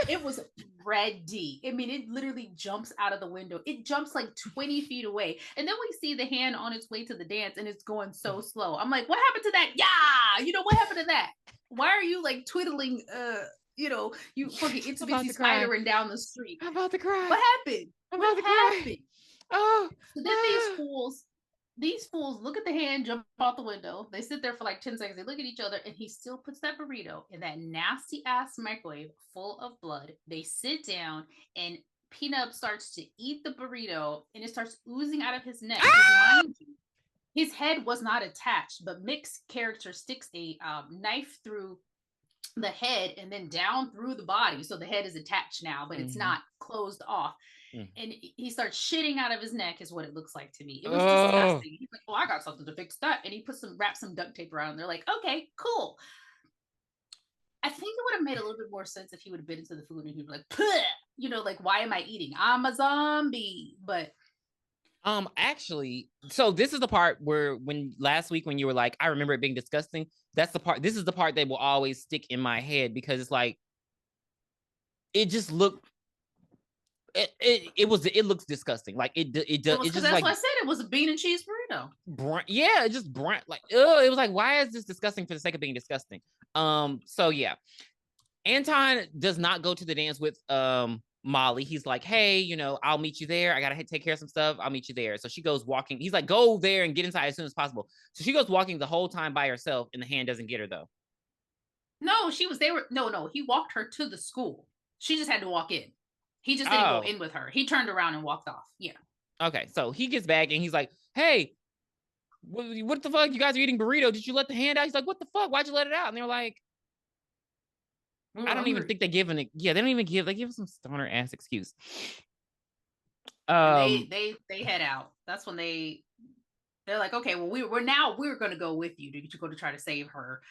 It was ready. I mean, it literally jumps out of the window. It jumps like 20 feet away. And then we see the hand on its way to the dance and it's going so slow. I'm like, what happened to that? Yeah. What happened to that? Why are you like twiddling, you fucking itsy bitsy spidering down the street? I'm about to cry. What happened? What happened? Oh. So then these fools look at the hand, jump out the window. They sit there for like 10 seconds. They look at each other, and he still puts that burrito in that nasty ass microwave full of blood. They sit down, and Peanut starts to eat the burrito, and it starts oozing out of his neck. Mind you, his head was not attached, but Mick's character sticks a knife through the head and then down through the body. So the head is attached now, but it's not closed off. And he starts shitting out of his neck is what it looks like to me. It was disgusting. He's like, oh, I got something to fix that. And he wraps some duct tape around. They're like, okay, cool. I think it would have made a little bit more sense if he would have been into the food and he'd be like, puh! Like, why am I eating? I'm a zombie. But actually, so this is the part where last week when you were like, I remember it being disgusting. This is the part that will always stick in my head because it's like, it just looked It looks disgusting. Like it Because just that's like why I said it was a bean and cheese burrito. yeah, just like it was like, why is this disgusting for the sake of being disgusting? So yeah, Anton does not go to the dance with Molly. He's like, hey, you know, I'll meet you there. I gotta take care of some stuff. I'll meet you there. So she goes walking. He's like, go there and get inside as soon as possible. So she goes walking the whole time by herself, and the hand doesn't get her though. No, no, he walked her to the school. She just had to walk in. He just didn't go in with her. He turned around and walked off. Yeah. Okay, so he gets back and he's like, hey, what the fuck? You guys are eating burrito. Did you let the hand out? He's like, what the fuck? Why'd you let it out? And they're like, I don't even think they give an, yeah, they don't even give, they give some stoner ass excuse. They head out. That's when they're like, okay, well, we're going to go with you to go to try to save her.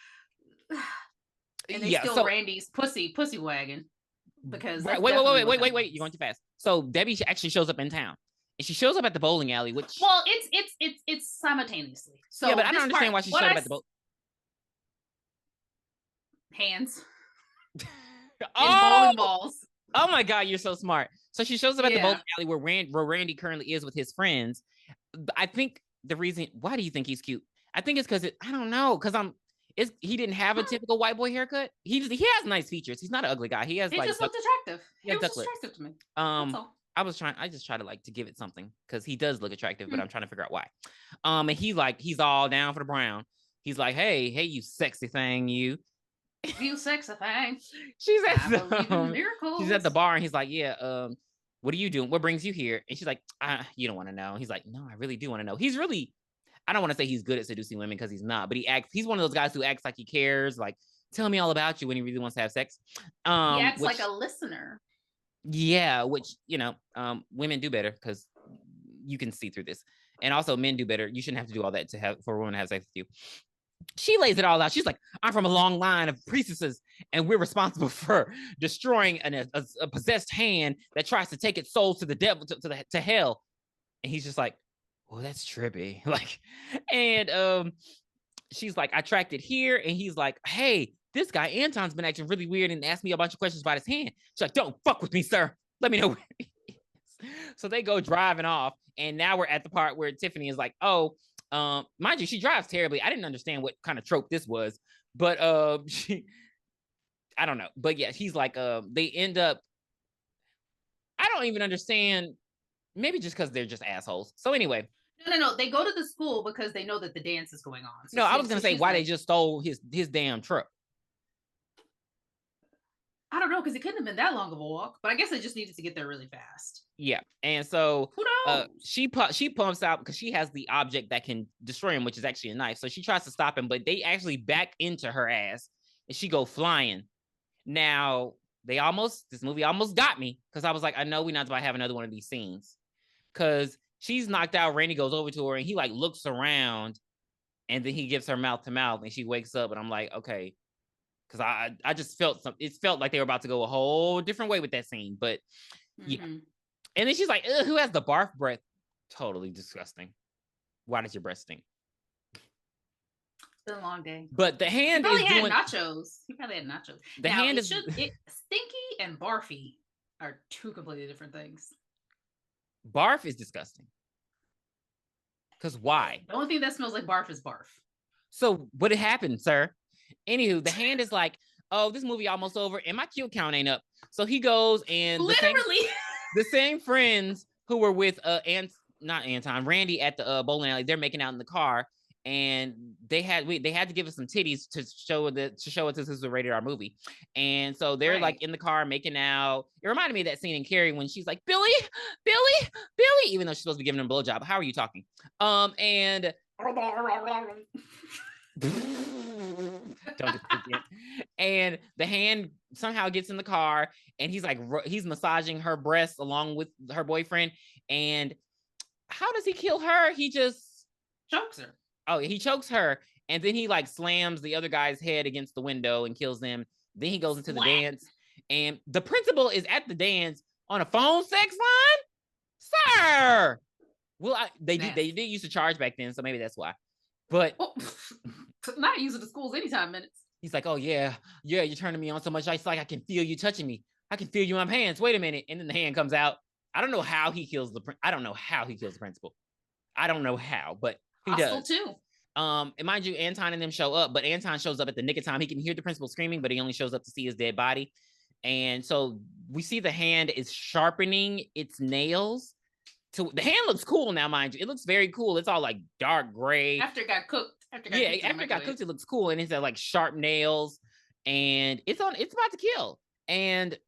And they steal Randy's pussy wagon because wait, you're going too fast. So Debbie actually shows up in town, and she shows up at the bowling alley, which it's simultaneously. So yeah, but I don't understand why she showed up at the hands. Oh, bowling balls. Oh my god, you're so smart. So she shows up at the bowling alley where Randy currently is with his friends. I think the reason, why do you think he's cute? I think it's because I don't know, because he didn't have a typical white boy haircut. He has nice features. He's not an ugly guy. He just looked attractive. He was attractive to me. I just try to give it something because he does look attractive, but I'm trying to figure out why. And he's all down for the brown. He's like, hey, you sexy thing, you. You sexy thing. She's at the bar and he's like, yeah, what are you doing? What brings you here? And she's like, you don't want to know. He's like, no, I really do want to know. He's really, I don't want to say he's good at seducing women because he's not, but he's one of those guys who acts like he cares, like, tell me all about you when he really wants to have sex. He acts like a listener. Yeah, which, you know, women do better because you can see through this. And also men do better. You shouldn't have to do all that for a woman to have sex with you. She lays it all out. She's like, I'm from a long line of priestesses, and we're responsible for destroying a possessed hand that tries to take its soul to the devil, to hell. And he's just like, well, that's trippy. Like, and she's like, I tracked it here. And he's like, hey, this guy Anton's been acting really weird and asked me a bunch of questions about his hand. She's like, don't fuck with me, sir. Let me know where he is. So they go driving off. And now we're at the part where Tiffany is like, oh, mind you, she drives terribly. I didn't understand what kind of trope this was, but I don't know. But yeah, he's like, they end up, I don't even understand. Maybe just because they're just assholes. So anyway. No. They go to the school because they know that the dance is going on. So I was going to say why they just stole his damn truck. I don't know, because it couldn't have been that long of a walk, but I guess they just needed to get there really fast. Yeah, and so who knows? She pumps out because she has the object that can destroy him, which is actually a knife. So she tries to stop him, but they actually back into her ass, and she go flying. Now this movie almost got me because I was like, I know we're not about to have another one of these scenes because she's knocked out. Randy goes over to her and he like looks around, and then he gives her mouth to mouth, and she wakes up, and I'm like, okay. Because I just it felt like they were about to go a whole different way with that scene. But yeah. And then she's like, who has the barf breath? Totally disgusting. Why does your breath stink? It's been a long day. But the hand is doing nachos. He probably had nachos. The hand is stinky and barfy are two completely different things. Barf is disgusting. Because why? The only thing that smells like barf is barf. So what happened, sir? Anywho, the hand is like, oh, this movie almost over, and my kill count ain't up. So he goes and literally the same friends who were with not Anton, Randy at the bowling alley, they're making out in the car, and they had to give us some titties to show it this is a rated R movie. And so they're like in the car making out. It reminded me of that scene in Carrie when she's like, Billy, even though she's supposed to be giving him a blowjob. How are you talking? And don't forget. And the hand somehow gets in the car, and he's massaging her breasts along with her boyfriend. And how does he kill her? He just chokes her. Oh, he chokes her, and then he like slams the other guy's head against the window and kills them. Then he goes into the dance, and the principal is at the dance on a phone sex line, sir. Well, they did used to charge back then, so maybe that's why. But not using the school's anytime minutes. He's like, oh yeah, you're turning me on so much. It's like I can feel you touching me. I can feel you in my pants. Wait a minute. And then the hand comes out. I don't know how he kills the principal. I don't know how, but he does too. And mind you, Anton and them show up, but Anton shows up at the nick of time. He can hear the principal screaming, but he only shows up to see his dead body. And so we see the hand is sharpening its nails. The hand looks cool now, mind you. It looks very cool. It's all like dark gray. After it got cooked. After it got cooked, it looks cool. And it's like sharp nails. And it's about to kill. And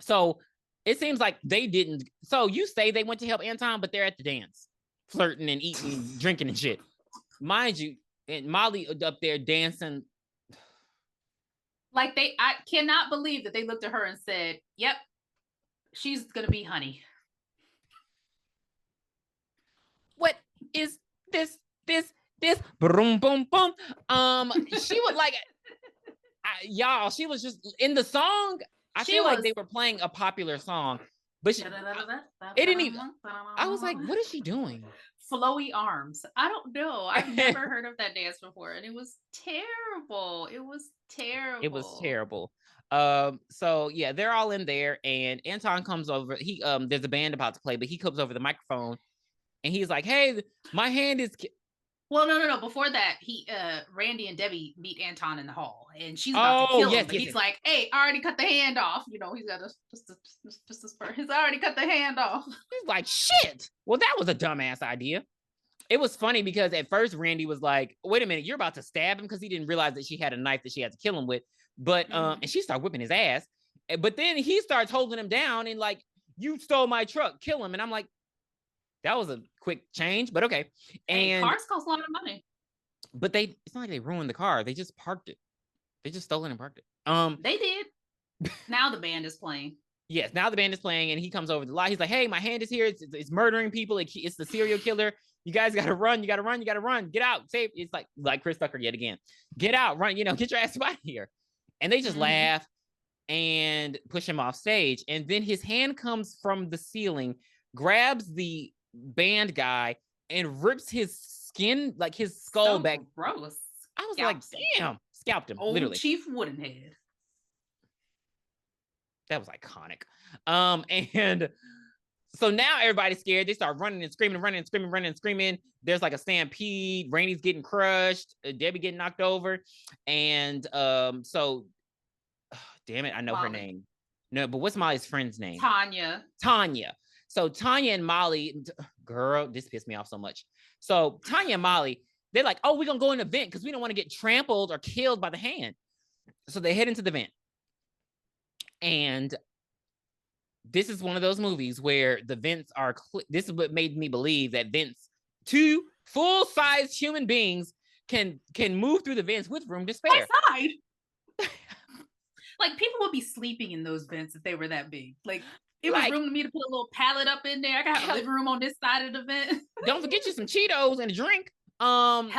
so it seems like they didn't. So you say they went to help Anton, but they're at the dance, flirting and eating, drinking and shit. Mind you, and Molly up there dancing. Like I cannot believe that they looked at her and said, "Yep, she's gonna be honey." What is this? Boom, boom, boom. She was like, y'all. She was just in the song. I feel like they were playing a popular song, but it didn't even. I was like, what is she doing? Flowy arms. I don't know. I've never heard of that dance before, and it was terrible. So yeah, they're all in there, and Anton comes over. There's a band about to play, but he comes over the microphone, and he's like, "Hey, my hand is." Well, no. Before that, Randy and Debbie meet Anton in the hall, and she's about to kill him. But he's like, "Hey, I already cut the hand off." You know, he's got just a spur. He's already cut the hand off. He's like, "Shit." Well, that was a dumbass idea. It was funny because at first Randy was like, "Wait a minute, you're about to stab him," because he didn't realize that she had a knife that she had to kill him with. But and she started whipping his ass. But then he starts holding him down and like, "You stole my truck, kill him." And I'm like, that was a quick change, but okay. And cars cost a lot of money. But it's not like they ruined the car. They just parked it. They just stole it and parked it. They did. Now the band is playing. Yes, now the band is playing, and he comes over the lot. He's like, "Hey, my hand is here. It's murdering people. It's the serial killer. You guys got to run. You got to run. You got to run. Get out. Save." It's like Chris Tucker yet again. Get out. Run. Get your ass out of here. And they just laugh and push him off stage. And then his hand comes from the ceiling, grabs the band guy, and rips his skin, like his skull back. Gross. I was like, damn, scalped him. Old literally. Chief Woodenhead. That was iconic. And so now everybody's scared. They start running and screaming, running and screaming. There's like a stampede. Rainey's getting crushed. Debbie getting knocked over. And so, damn it, I know Molly. Her name. No, but what's Molly's friend's name? Tanya. So Tanya and Molly, girl, this pissed me off so much. So Tanya and Molly, they're like, "Oh, we're going to go in the vent because we don't want to get trampled or killed by the hand." So they head into the vent. And this is one of those movies where the vents are, this is what made me believe that vents, two full-size human beings can move through the vents with room to spare. Outside. Like, people would be sleeping in those vents if they were that big. Like, it was room for me to put a little pallet up in there. I got a living room on this side of the vent. Don't forget you some Cheetos and a drink. Hello.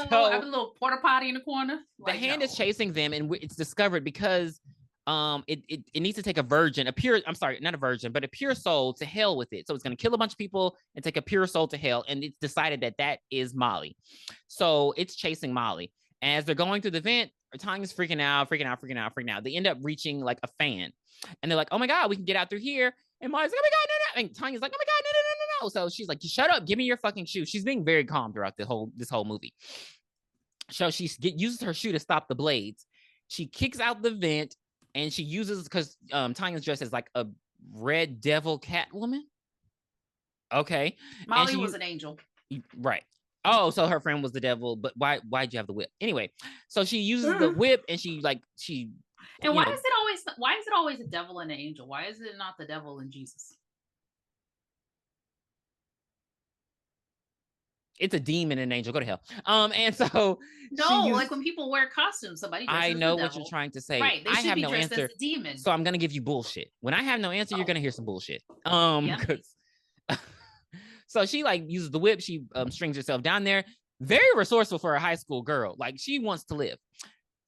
So, I have a little porta potty in the corner. The hand is chasing them, and it's discovered because it needs to take a pure soul to hell with it. So it's going to kill a bunch of people and take a pure soul to hell. And it's decided that is Molly. So it's chasing Molly. As they're going through the vent, Tanya's freaking out. They end up reaching like a fan, and they're like, "Oh my God, we can get out through here." And Molly's like, "Oh my God, no. And Tanya's like, "Oh my God, no. So she's like, "Shut up, give me your fucking shoe." She's being very calm throughout this whole movie. So she uses her shoe to stop the blades. She kicks out the vent, and she uses, because Tanya's dressed as like a red devil Catwoman. Okay. Molly was an angel. Right. Oh, so her friend was the devil, but why'd you have the whip? Anyway, so she uses the whip, and she. And why is it always a devil and an angel? Why is it not the devil and Jesus? It's a demon and an angel. Go to hell. And so like when people wear costumes, somebody. I know what you're trying to say. Right? They should be dressed as a demon. So I'm gonna give you bullshit. When I have no answer, you're gonna hear some bullshit. So she uses the whip. She strings herself down there. Very resourceful for a high school girl. Like, she wants to live.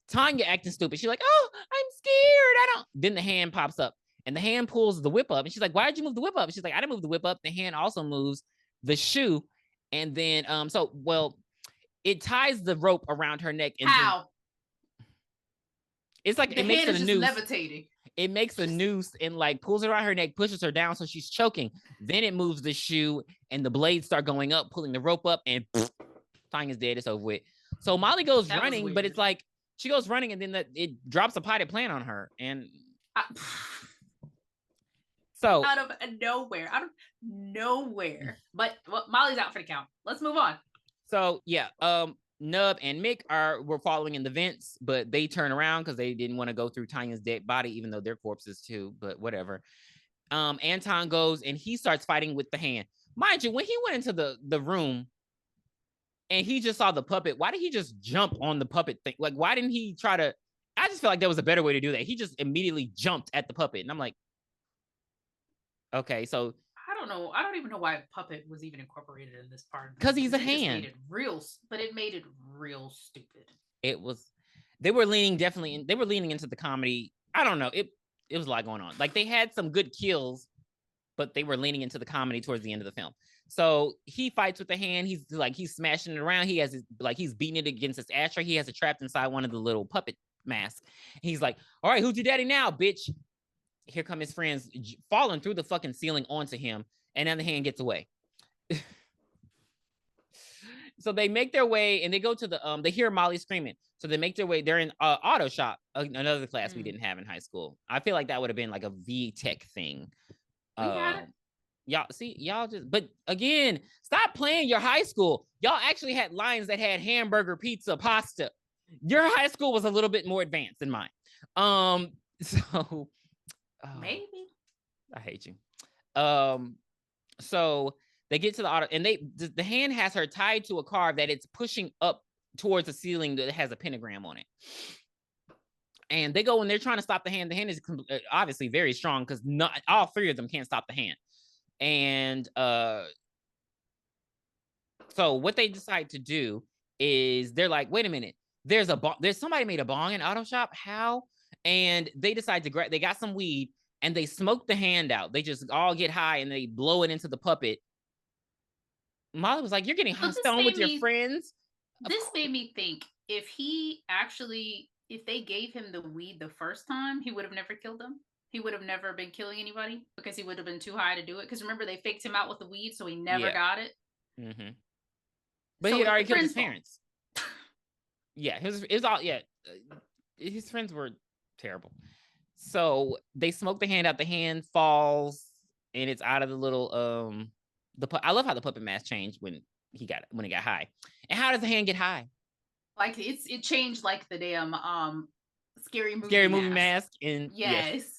Tanya acting stupid. She's like, "Oh, I'm scared. Then the hand pops up, and the hand pulls the whip up. And she's like, "Why did you move the whip up?" She's like, "I didn't move the whip up. The hand also moves the shoe." And then, it ties the rope around her neck. And how? It's like it makes it a noose. Levitating. It makes a noose and like pulls her around her neck, pushes her down so she's choking. Then it moves the shoe and the blades start going up, pulling the rope up, and Tanya's dead. It's over with. So Molly goes running, but it's like she goes running and then it drops a potted plant on her. And so out of nowhere. But Molly's out for the count. Let's move on. So yeah, Nub and Mick were following in the vents, but they turn around because they didn't want to go through Tanya's dead body, even though they're corpses too. But whatever. Anton goes and he starts fighting with the hand. Mind you, when he went into the room and he just saw the puppet, why did he just jump on the puppet thing? Like, why didn't he try to? I just feel like there was a better way to do that. He just immediately jumped at the puppet, and I'm like, okay, so I don't know. I don't even know why puppet was even incorporated in this part. Because he's a hand. It made it real stupid. It was. They were leaning into the comedy. I don't know. It was a lot going on. Like they had some good kills, but they were leaning into the comedy towards the end of the film. So he fights with the hand. He's smashing it around. He has he's beating it against his ashtray. He has it trapped inside one of the little puppet masks. He's like, all right, who's your daddy now, bitch? Here come his friends falling through the fucking ceiling onto him. And then the hand gets away. So they make their way and they go to they hear Molly screaming. So they make their way. They're in auto shop, another class we didn't have in high school. I feel like that would have been like a V-Tech thing. Y'all just, but again, stop playing your high school. Y'all actually had lines that had hamburger, pizza, pasta. Your high school was a little bit more advanced than mine. So maybe I hate you. So they get to the auto and the hand has her tied to a car that it's pushing up towards the ceiling that has a pentagram on it. And they go and they're trying to stop the hand. The hand is obviously very strong because not all three of them can't stop the hand. And so what they decide to do is they're like, wait a minute, there's somebody made a bong in auto shop. How? And they decide to they got some weed and they smoke the hand out. They just all get high and they blow it into the puppet. Molly was like, you're getting stoned with your friends. This made me think if they gave him the weed the first time, he would have never killed them. He would have never been killing anybody because he would have been too high to do it. Because remember, they faked him out with the weed, so he never got it. Mm-hmm. But he had already killed his parents. Yeah, his friends were terrible. So they smoke the hand out. The hand falls, and it's out of the little I love how the puppet mask changed when it got high. And how does the hand get high? Like it changed like the damn scary movie mask. And yes.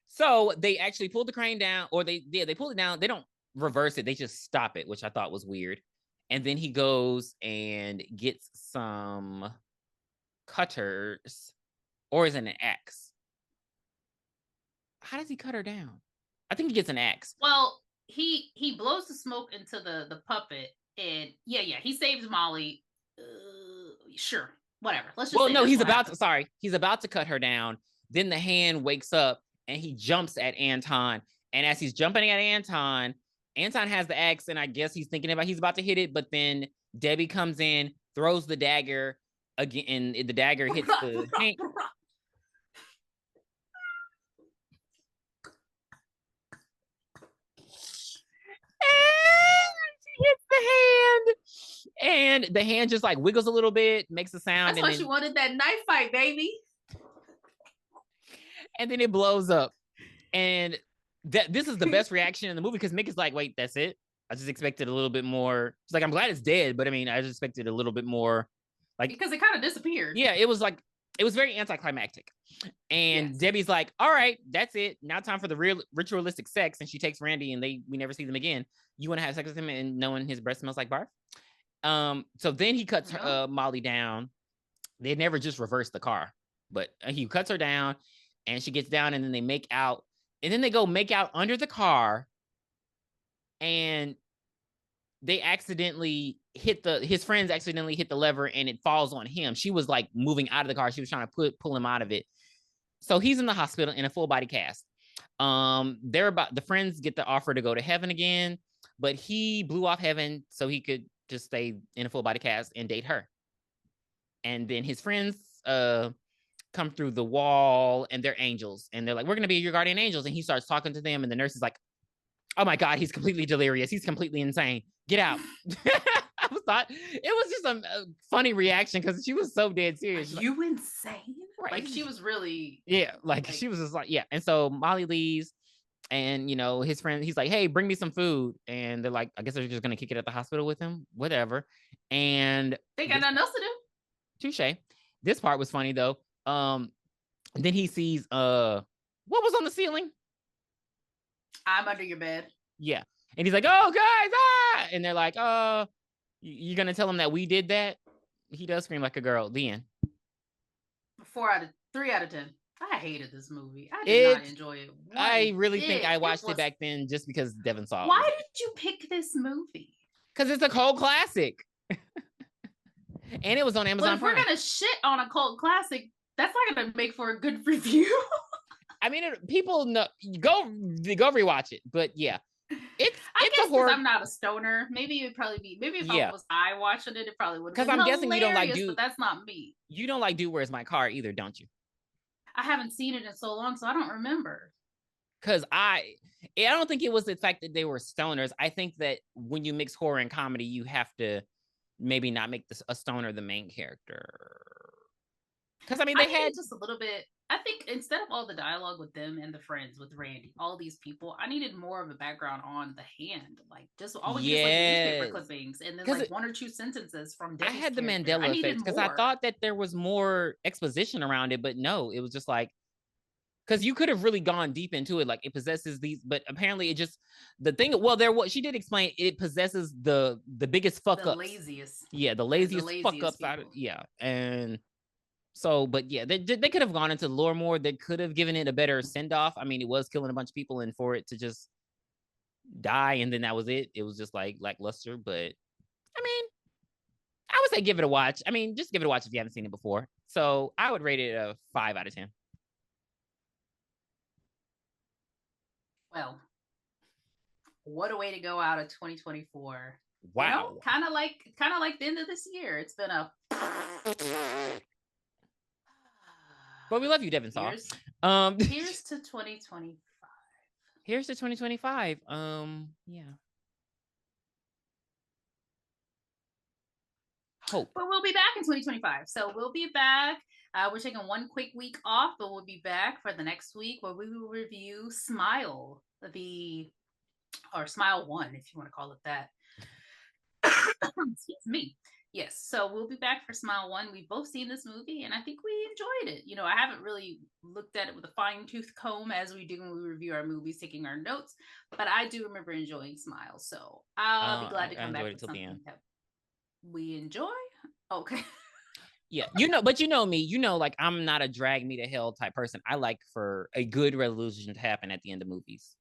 So they actually pulled the crane down, or they pulled it down. They don't reverse it. They just stop it, which I thought was weird. And then he goes and gets some cutters, or is it an axe? How does he cut her down? I think he gets an axe. Well, he blows the smoke into the puppet, and he saves Molly. Sure, whatever. Let's just. Well, no, he's about to cut her down. Then the hand wakes up and he jumps at Anton. And as he's jumping at Anton has the axe, and I guess he's about to hit it. But then Debbie comes in, throws the dagger again, and the dagger hits the hand. Hits the hand, and the hand just like wiggles a little bit, makes a sound. That's why she wanted that knife fight, baby. And then it blows up, and this is the best reaction in the movie because Mick is like, "Wait, that's it? I just expected a little bit more." She's like, "I'm glad it's dead, but I mean, I just expected a little bit more." Like because it kind of disappeared. Yeah, it was very anticlimactic. And Debbie's like, all right, that's it. Now time for the real ritualistic sex. And she takes Randy and we never see them again. You want to have sex with him and knowing his breath smells like barf? So then he cuts Molly down. They never just reverse the car, but he cuts her down and she gets down and then they make out. And then they go make out under the car. And they his friends accidentally hit the lever and it falls on him. She was like moving out of the car. She was trying to pull him out of it. So he's in the hospital in a full body cast. The friends get the offer to go to heaven again, but he blew off heaven so he could just stay in a full body cast and date her. And then his friends come through the wall, and they're angels, and they're like, we're gonna be your guardian angels. And he starts talking to them, and the nurse is like, oh my God, he's completely delirious, he's completely insane, get out. I thought it was just a funny reaction because she was so dead serious. Are you insane? Right. Like she was really, like she was just like, yeah. And so Molly leaves, and his friend, he's like, hey, bring me some food. And they're like, I guess they're just gonna kick it at the hospital with him, whatever. And they got nothing else to do. Touche. This part was funny though. Then he sees what was on the ceiling? I'm under your bed. Yeah. And he's like, oh guys, ah! And they're like, you're gonna tell him that we did that? He does scream like a girl. The end. 3 out of 10. I hated this movie. I did not enjoy it. I really think I watched it back then just because Devin saw it. Why did you pick this movie? Because it's a cult classic. And it was on Amazon Prime. If we're gonna shit on a cult classic, that's not gonna make for a good review. I mean, people know. Go rewatch it. But yeah, it's a horror. I'm not a stoner. Maybe it'd probably be. Maybe if I watching it, it probably would. Because I'm guessing you don't like Dude. But that's not me. You don't like Dude, Where's My Car either, don't you? I haven't seen it in so long, so I don't remember. Because I don't think it was the fact that they were stoners. I think that when you mix horror and comedy, you have to maybe not make a stoner the main character. Because I mean, they had just a little bit. I think instead of all the dialogue with them and the friends with Randy, all these people, I needed more of a background on the hand, like just always just like newspaper clippings, and then like 1 or 2 sentences from. I had the Mandela effect because I thought that there was more exposition around it, but no, it was just like, because you could have really gone deep into it, like it possesses these, but apparently it just the thing. Well, she did explain it possesses the biggest fuck ups, laziest, the laziest fuck ups out of and. So, but yeah, they could have gone into lore more. They could have given it a better send off. I mean, it was killing a bunch of people, and for it to just die and then that was it. It was just like lackluster. But I mean, I would say give it a watch. I mean, just give it a watch if you haven't seen it before. So I would rate it a 5 out of 10. Well, what a way to go out of 2024. Wow. Kind of like the end of this year. It's been a. But we love you, Devin Saw. Here's to 2025. Here's to 2025. Yeah. Hope. But we'll be back in 2025. So we'll be back. We're taking 1 quick week off, but we'll be back for the next week where we will review Smile, or Smile 1, if you want to call it that. Excuse me. Yes, so we'll be back for Smile 1. We've both seen this movie, and I think we enjoyed it. I haven't really looked at it with a fine-tooth comb as we do when we review our movies, taking our notes, but I do remember enjoying Smile, so I'll be glad to come back with something that we enjoy. Okay. Yeah, but me, like I'm not a drag me to hell type person. I like for a good resolution to happen at the end of movies.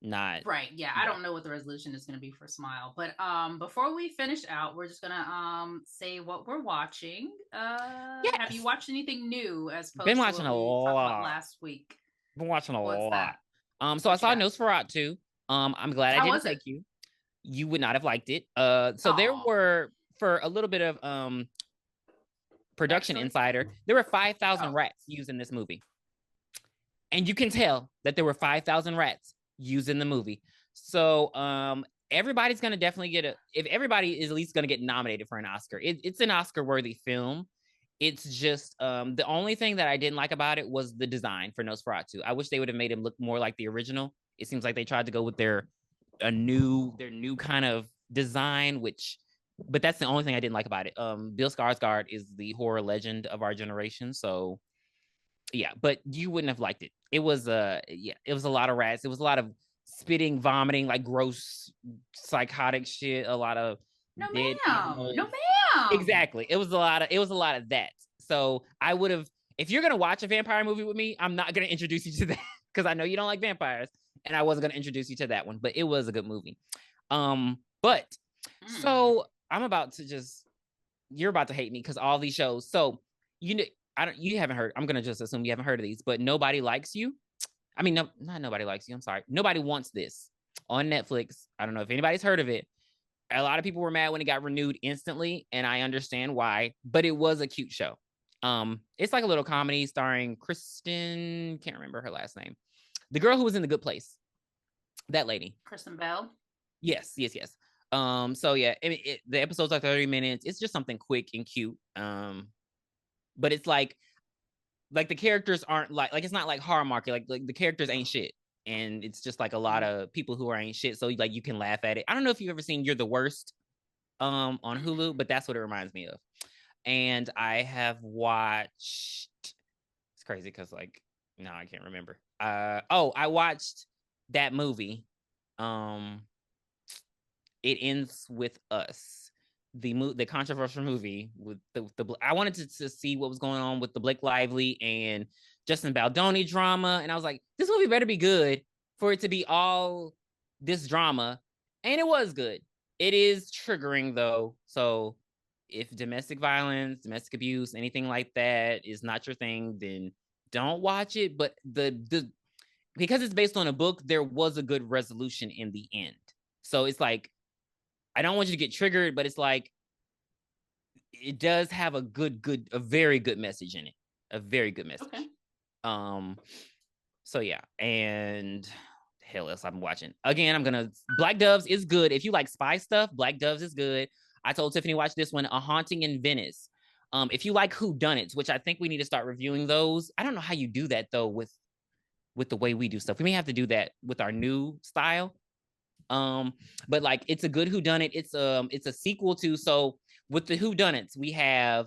Not right. Yeah, I don't know what the resolution is going to be for Smile, but before we finish out, we're just gonna say what we're watching. Yes. Have you watched anything new? As opposed been watching to what a lot last week. Been watching a lot. So I saw Nosferatu. I'm glad I didn't take you. You would not have liked it. So there were, for a little bit of production insider, there were 5,000 rats used in this movie, and you can tell that there were 5,000 rats used in the movie. So everybody's gonna definitely if everybody is at least gonna get nominated for an Oscar. It's an Oscar worthy film. It's just the only thing that I didn't like about it was the design for Nosferatu. I wish they would have made him look more like the original. It seems like they tried to go with their new kind of design, but that's the only thing I didn't like about it. Bill Skarsgård is the horror legend of our generation, so yeah, but you wouldn't have liked it. It was it was a lot of rats. It was a lot of spitting, vomiting, like gross, psychotic shit. A lot of no ma'am. Exactly. It was a lot of that. So I would have, if you're gonna watch a vampire movie with me, I'm not gonna introduce you to that because I know you don't like vampires, and I wasn't gonna introduce you to that one. But it was a good movie. So I'm about to you're about to hate me because all these shows. So you haven't heard. I'm gonna just assume you haven't heard of these, but Nobody Likes You. I mean, no, not Nobody Likes You. I'm sorry. Nobody Wants This on Netflix. I don't know if anybody's heard of it, A lot of people were mad when it got renewed instantly, and I understand why, but it was a cute show. It's like a little comedy starring Kristen, can't remember her last name. The girl who was in The Good Place. That lady. Kristen Bell. Yes. So yeah, the episodes are 30 minutes. It's just something quick and cute. But it's like the characters aren't like it's not like horror market. Like the characters ain't shit. And it's just like a lot of people who are ain't shit. So like you can laugh at it. I don't know if you've ever seen You're the Worst on Hulu, but that's what it reminds me of. And I have watched, it's crazy because like no, I can't remember. I watched that movie. It Ends with Us, the controversial movie with the I wanted to see what was going on with the Blake Lively and Justin Baldoni drama, and I was like, this movie better be good for it to be all this drama, and it was good. It is triggering though, so if domestic violence, domestic abuse, anything like that is not your thing, then don't watch it. But the because it's based on a book, there was a good resolution in the end. So it's like, I don't want you to get triggered, but it's like, it does have a very good message in it. A very good message. Okay. So yeah, and hell else I'm watching. Again, Black Doves is good. If you like spy stuff, Black Doves is good. I told Tiffany watch this one, A Haunting in Venice. If you like whodunits, which I think we need to start reviewing those. I don't know how you do that though with the way we do stuff. We may have to do that with our new style. But like it's a good whodunit. It's a sequel to, so with the whodunits, we have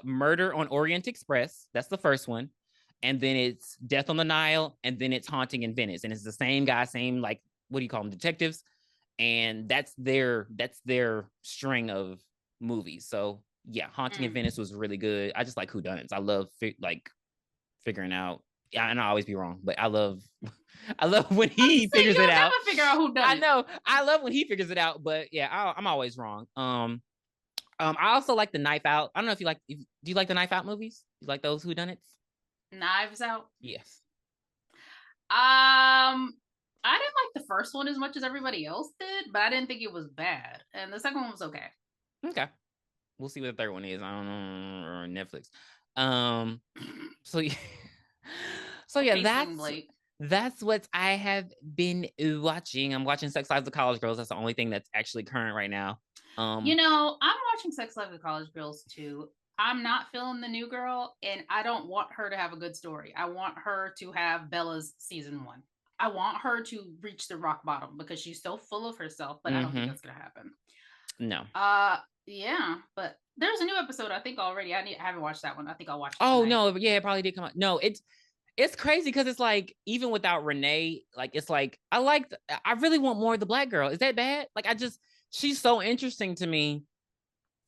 Murder on Orient Express. That's the first one. And then it's Death on the Nile, and then it's Haunting in Venice. And it's the same guy, same like, what do you call them, detectives? And that's their string of movies. So yeah, Haunting in Venice was really good. I just like whodunits. I love figuring out. Yeah, and I always be wrong, but I love when he figures it out. Never figure out who does it. I know. I love when he figures it out, but yeah, I'm always wrong. I also like the Knife Out. I don't know if you like. Do you like the Knife Out movies? You like those whodunits? Knives Out. Yes. I didn't like the first one as much as everybody else did, but I didn't think it was bad, and the second one was okay. Okay. We'll see what the third one is. I don't know, or Netflix. So yeah, that's what I have been watching. I'm watching Sex Lives of College Girls. That's the only thing that's actually current right now. I'm watching Sex Lives of College Girls too. I'm not feeling the new girl, and I don't want her to have a good story. I want her to have Bella's season 1. I want her to reach the rock bottom because she's so full of herself, but I don't think that's gonna happen. No. Yeah, but there's a new episode I think already. I haven't watched that one. I think I'll watch it tonight. No, yeah, it probably did come out. No, it's crazy because it's like, even without Renee, like it's like I really want more of the Black girl. Is that bad? Like she's so interesting to me,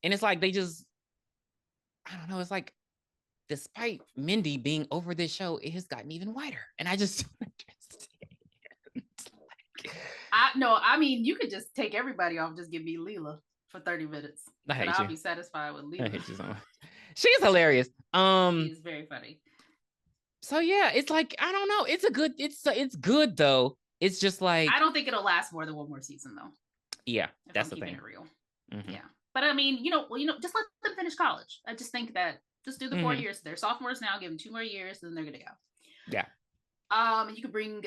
and it's like they just, I don't know. It's like, despite Mindy being over this show, it has gotten even whiter, and I just I mean, you could just take everybody off, just give me Leela for 30 minutes. I'll be satisfied with Leela. I hate you so much. She's hilarious. She's very funny. So yeah, it's like, I don't know. It's good though. It's just like, I don't think it'll last more than one more season though. Yeah, that's the thing. It real. Mm-hmm. Yeah, but I mean, just let them finish college. I just think that just do the 4 years. They're sophomores now. Give them 2 more years, and then they're gonna go. Yeah. You could bring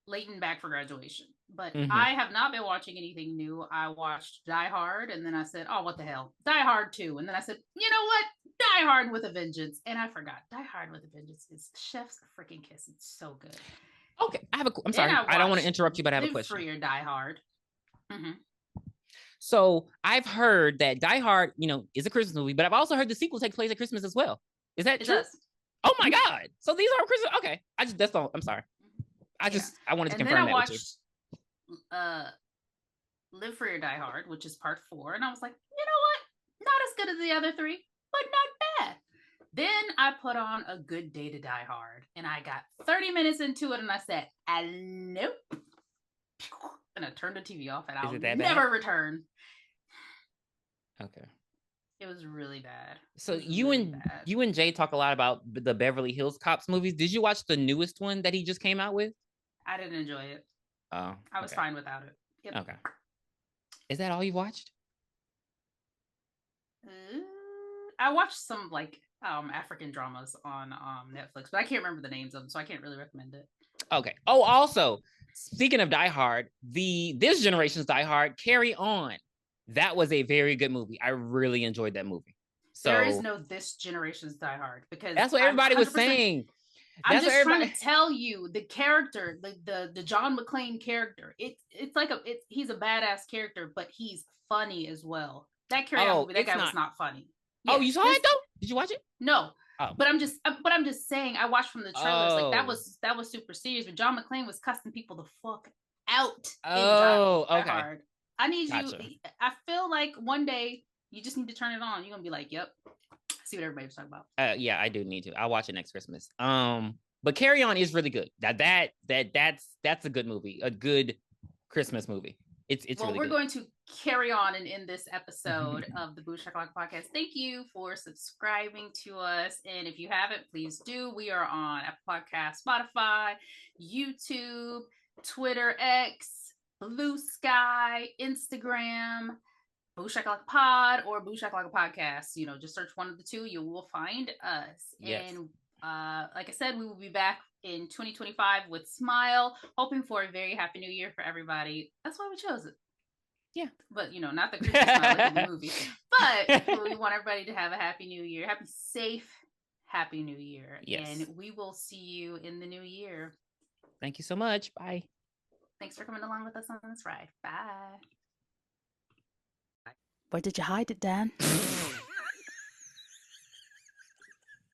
Leighton back for graduation. But I have not been watching anything new. I watched Die Hard, and then I said, oh, what the hell? Die Hard 2. And then I said, you know what? Die Hard with a Vengeance. And I forgot. Die Hard with a Vengeance is chef's freaking kiss. It's so good. Okay. I'm sorry. I don't want to interrupt you, but I have a question. For your Die Hard. So I've heard that Die Hard, is a Christmas movie, but I've also heard the sequel takes place at Christmas as well. Is that true? Does. Oh my God. So these are Christmas. Okay. that's all. I'm sorry. I wanted to confirm that with you. Live for Your Die Hard, which is part 4, and I was like, you know what, not as good as the other 3, but not bad. Then I put on A Good Day to Die Hard, and I got 30 minutes into it, and I said, nope, and I turned the TV off, and I'll never return. Okay. It was really bad. So you and Jay talk a lot about the Beverly Hills Cops movies. Did you watch the newest one that he just came out with? I didn't enjoy it. Oh, I was fine without it. Yep. Okay. Is that all you watched? I watched some like African dramas on Netflix, but I can't remember the names of them, so I can't really recommend it. Okay. Oh, also, speaking of Die Hard, this generation's Die Hard, Carry On. That was a very good movie. I really enjoyed that movie. So there is no this generation's Die Hard because that's what everybody was saying. I'm just trying to tell you the character, the John McClane character. It's like he's a badass character, but he's funny as well. That Carry On movie, that guy was not funny. Yeah, you saw it though? Did you watch it? No. Oh. But I'm just saying. I watched from the trailers. Like that was super serious. But John McClane was cussing people the fuck out. Oh, okay. Hard. I need you. I feel like one day you just need to turn it on. You're gonna be like, "Yep, I see what everybody was talking about." Yeah, I do need to. I'll watch it next Christmas. But Carry On is really good. That's a good movie. A good Christmas movie. It's really we're good. going to carry on and end this episode of the Booshakalaka podcast. Thank you for subscribing to us. And if you haven't, please do. We are on Apple Podcasts, Spotify, YouTube, Twitter, X, BlueSky, Instagram, Booshakalakapod or Booshakalakapodcast. You know, just search one of the two. You will find us. Yes. And like I said, we will be back in 2025 with Smile, hoping for a very happy new year for everybody. That's why we chose it. Yeah. But, you know, not the Christmas Smile like in the movie. But we want everybody to have a happy new year. Happy, safe, happy new year. Yes. And we will see you in the new year. Thank you so much. Bye. Thanks for coming along with us on this ride. Bye. Where did you hide it, Dan?